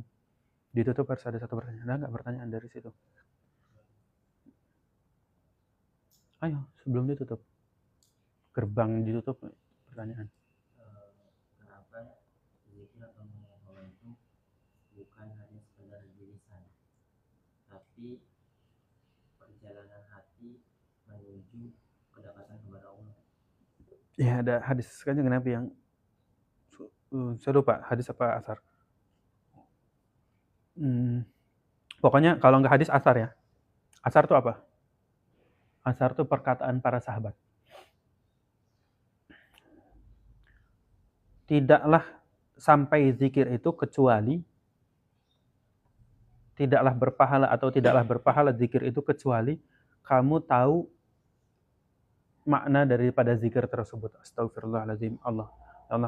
ditutup harus ada satu pertanyaan. Ada nggak pertanyaan dari situ? Ayo, sebelum ditutup. Gerbang ditutup, pertanyaan. Kenapa zikir atau menghafal itu bukan hanya sekedar lisan, tapi perjalanan hati menuju kedekatan kepada Allah? Ya, ada hadis kan Nabi yang saya lupa hadis apa asar. Pokoknya kalau nggak hadis asar ya. Asar itu apa? Asar itu perkataan para sahabat. Tidaklah sampai zikir itu kecuali tidaklah berpahala zikir itu kecuali kamu tahu makna daripada zikir tersebut. Astagfirullahaladzim. Allah,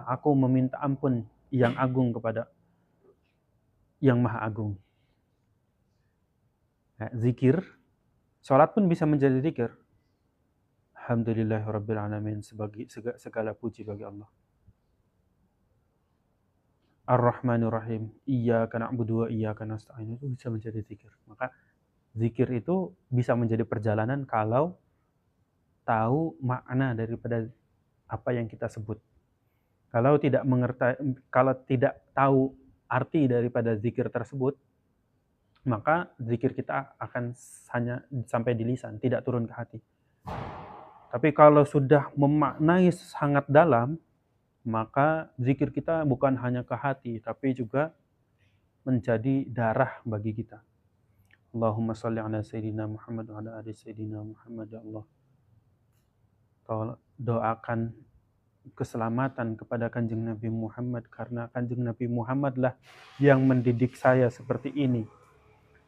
aku meminta ampun yang agung kepada yang maha agung. Nah, zikir, sholat pun bisa menjadi zikir. Alhamdulillahirrabbilalamin, segala puji bagi Allah. Ar-Rahmanir-Rahim, Iyyaka na'budu wa iyyaka nasta'in, itu bisa menjadi zikir. Maka zikir itu bisa menjadi perjalanan kalau tahu makna daripada apa yang kita sebut. Kalau tidak tahu arti daripada zikir tersebut, maka zikir kita akan hanya sampai di lisan, tidak turun ke hati. Tapi kalau sudah memaknai sangat dalam, maka zikir kita bukan hanya ke hati, tapi juga menjadi darah bagi kita. Allahumma sholli ala Sayyidina Muhammad wa ala ali Sayyidina Muhammad. Ya Allah, doakan keselamatan kepada Kanjeng Nabi Muhammad, karena Kanjeng Nabi Muhammad lah yang mendidik saya seperti ini,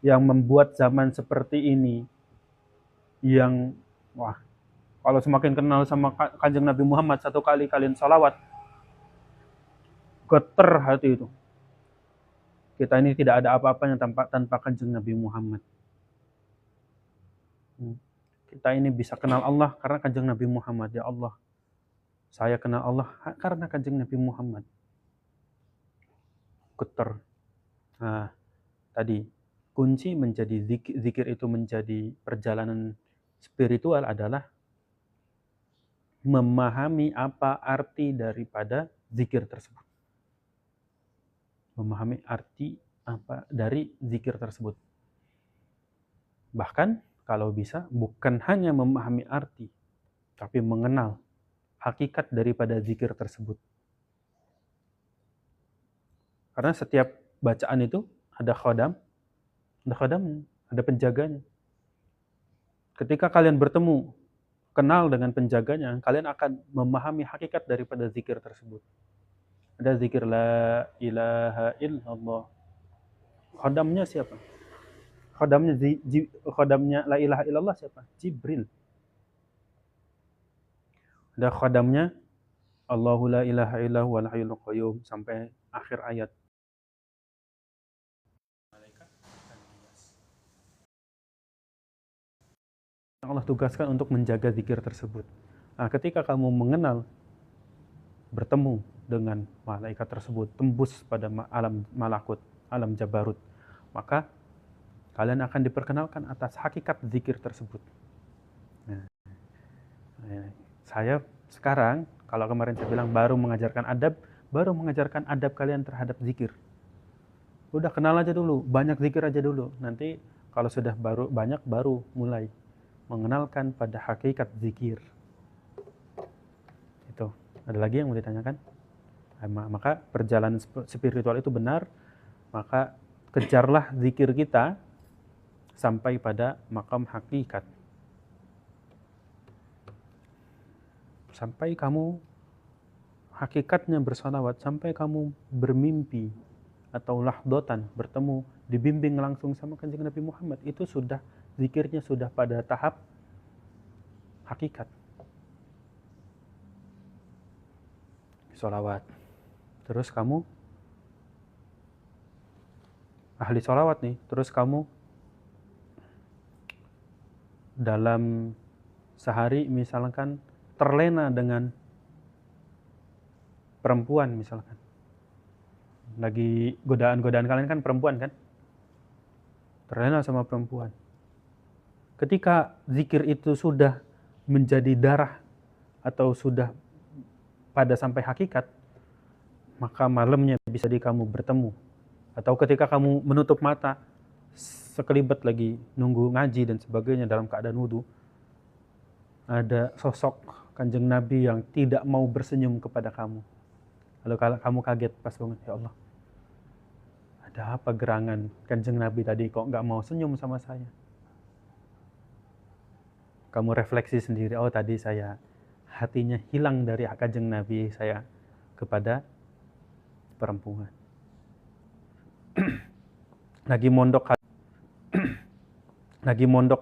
yang membuat zaman seperti ini, yang kalau semakin kenal sama Kanjeng Nabi Muhammad, satu kali kalian salawat, geter hati itu. Kita ini tidak ada apa-apanya tanpa Kanjeng Nabi Muhammad. Kita ini bisa kenal Allah karena Kanjeng Nabi Muhammad. Ya Allah, saya kenal Allah karena Kanjeng Nabi Muhammad. Geter. Nah, tadi kunci menjadi zikir itu menjadi perjalanan spiritual adalah memahami apa arti daripada zikir tersebut. Memahami arti apa dari zikir tersebut. Bahkan kalau bisa bukan hanya memahami arti, tapi mengenal hakikat daripada zikir tersebut. Karena setiap bacaan itu ada khodam, ada penjaganya. Ketika kalian bertemu, kenal dengan penjaganya, kalian akan memahami hakikat daripada zikir tersebut. Ada zikir la ilaha illallah. Khodamnya siapa? Khodamnya la ilaha illallah siapa? Jibril. Ada khodamnya Allahu la ilaha illahu wal hayyul qayyum sampai akhir ayat. Allah tugaskan untuk menjaga zikir tersebut. Nah, ketika kamu mengenal, bertemu dengan malaikat tersebut, tembus pada alam malakut, alam jabarut, maka kalian akan diperkenalkan atas hakikat zikir tersebut. Nah, saya sekarang, kalau kemarin saya bilang baru mengajarkan adab kalian terhadap zikir. Udah kenal aja dulu, banyak zikir aja dulu. Nanti kalau sudah banyak baru mulai mengenalkan pada hakikat zikir. Itu. Ada lagi yang mau ditanyakan? Maka perjalanan spiritual itu benar, maka kejarlah zikir kita sampai pada makam hakikat. Sampai kamu hakikatnya bersalawat, sampai kamu bermimpi atau lahdotan bertemu, dibimbing langsung sama Kanjeng Nabi Muhammad, itu sudah zikirnya sudah pada tahap hakikat. Salawat. Terus kamu ahli salawat nih, terus kamu dalam sehari misalkan terlena dengan perempuan misalkan. Lagi godaan-godaan kalian kan perempuan kan? Terlena sama perempuan. Ketika zikir itu sudah menjadi darah atau sudah pada sampai hakikat, maka malamnya bisa kamu bertemu. Atau ketika kamu menutup mata, sekelibat lagi nunggu ngaji dan sebagainya dalam keadaan wudhu, ada sosok Kanjeng Nabi yang tidak mau bersenyum kepada kamu. Lalu kamu kaget pas bangun, ya Allah, ada apa gerangan Kanjeng Nabi tadi kok nggak mau senyum sama saya? Kamu refleksi sendiri, oh tadi saya hatinya hilang dari Kanjeng Nabi saya kepada perempuan. lagi mondok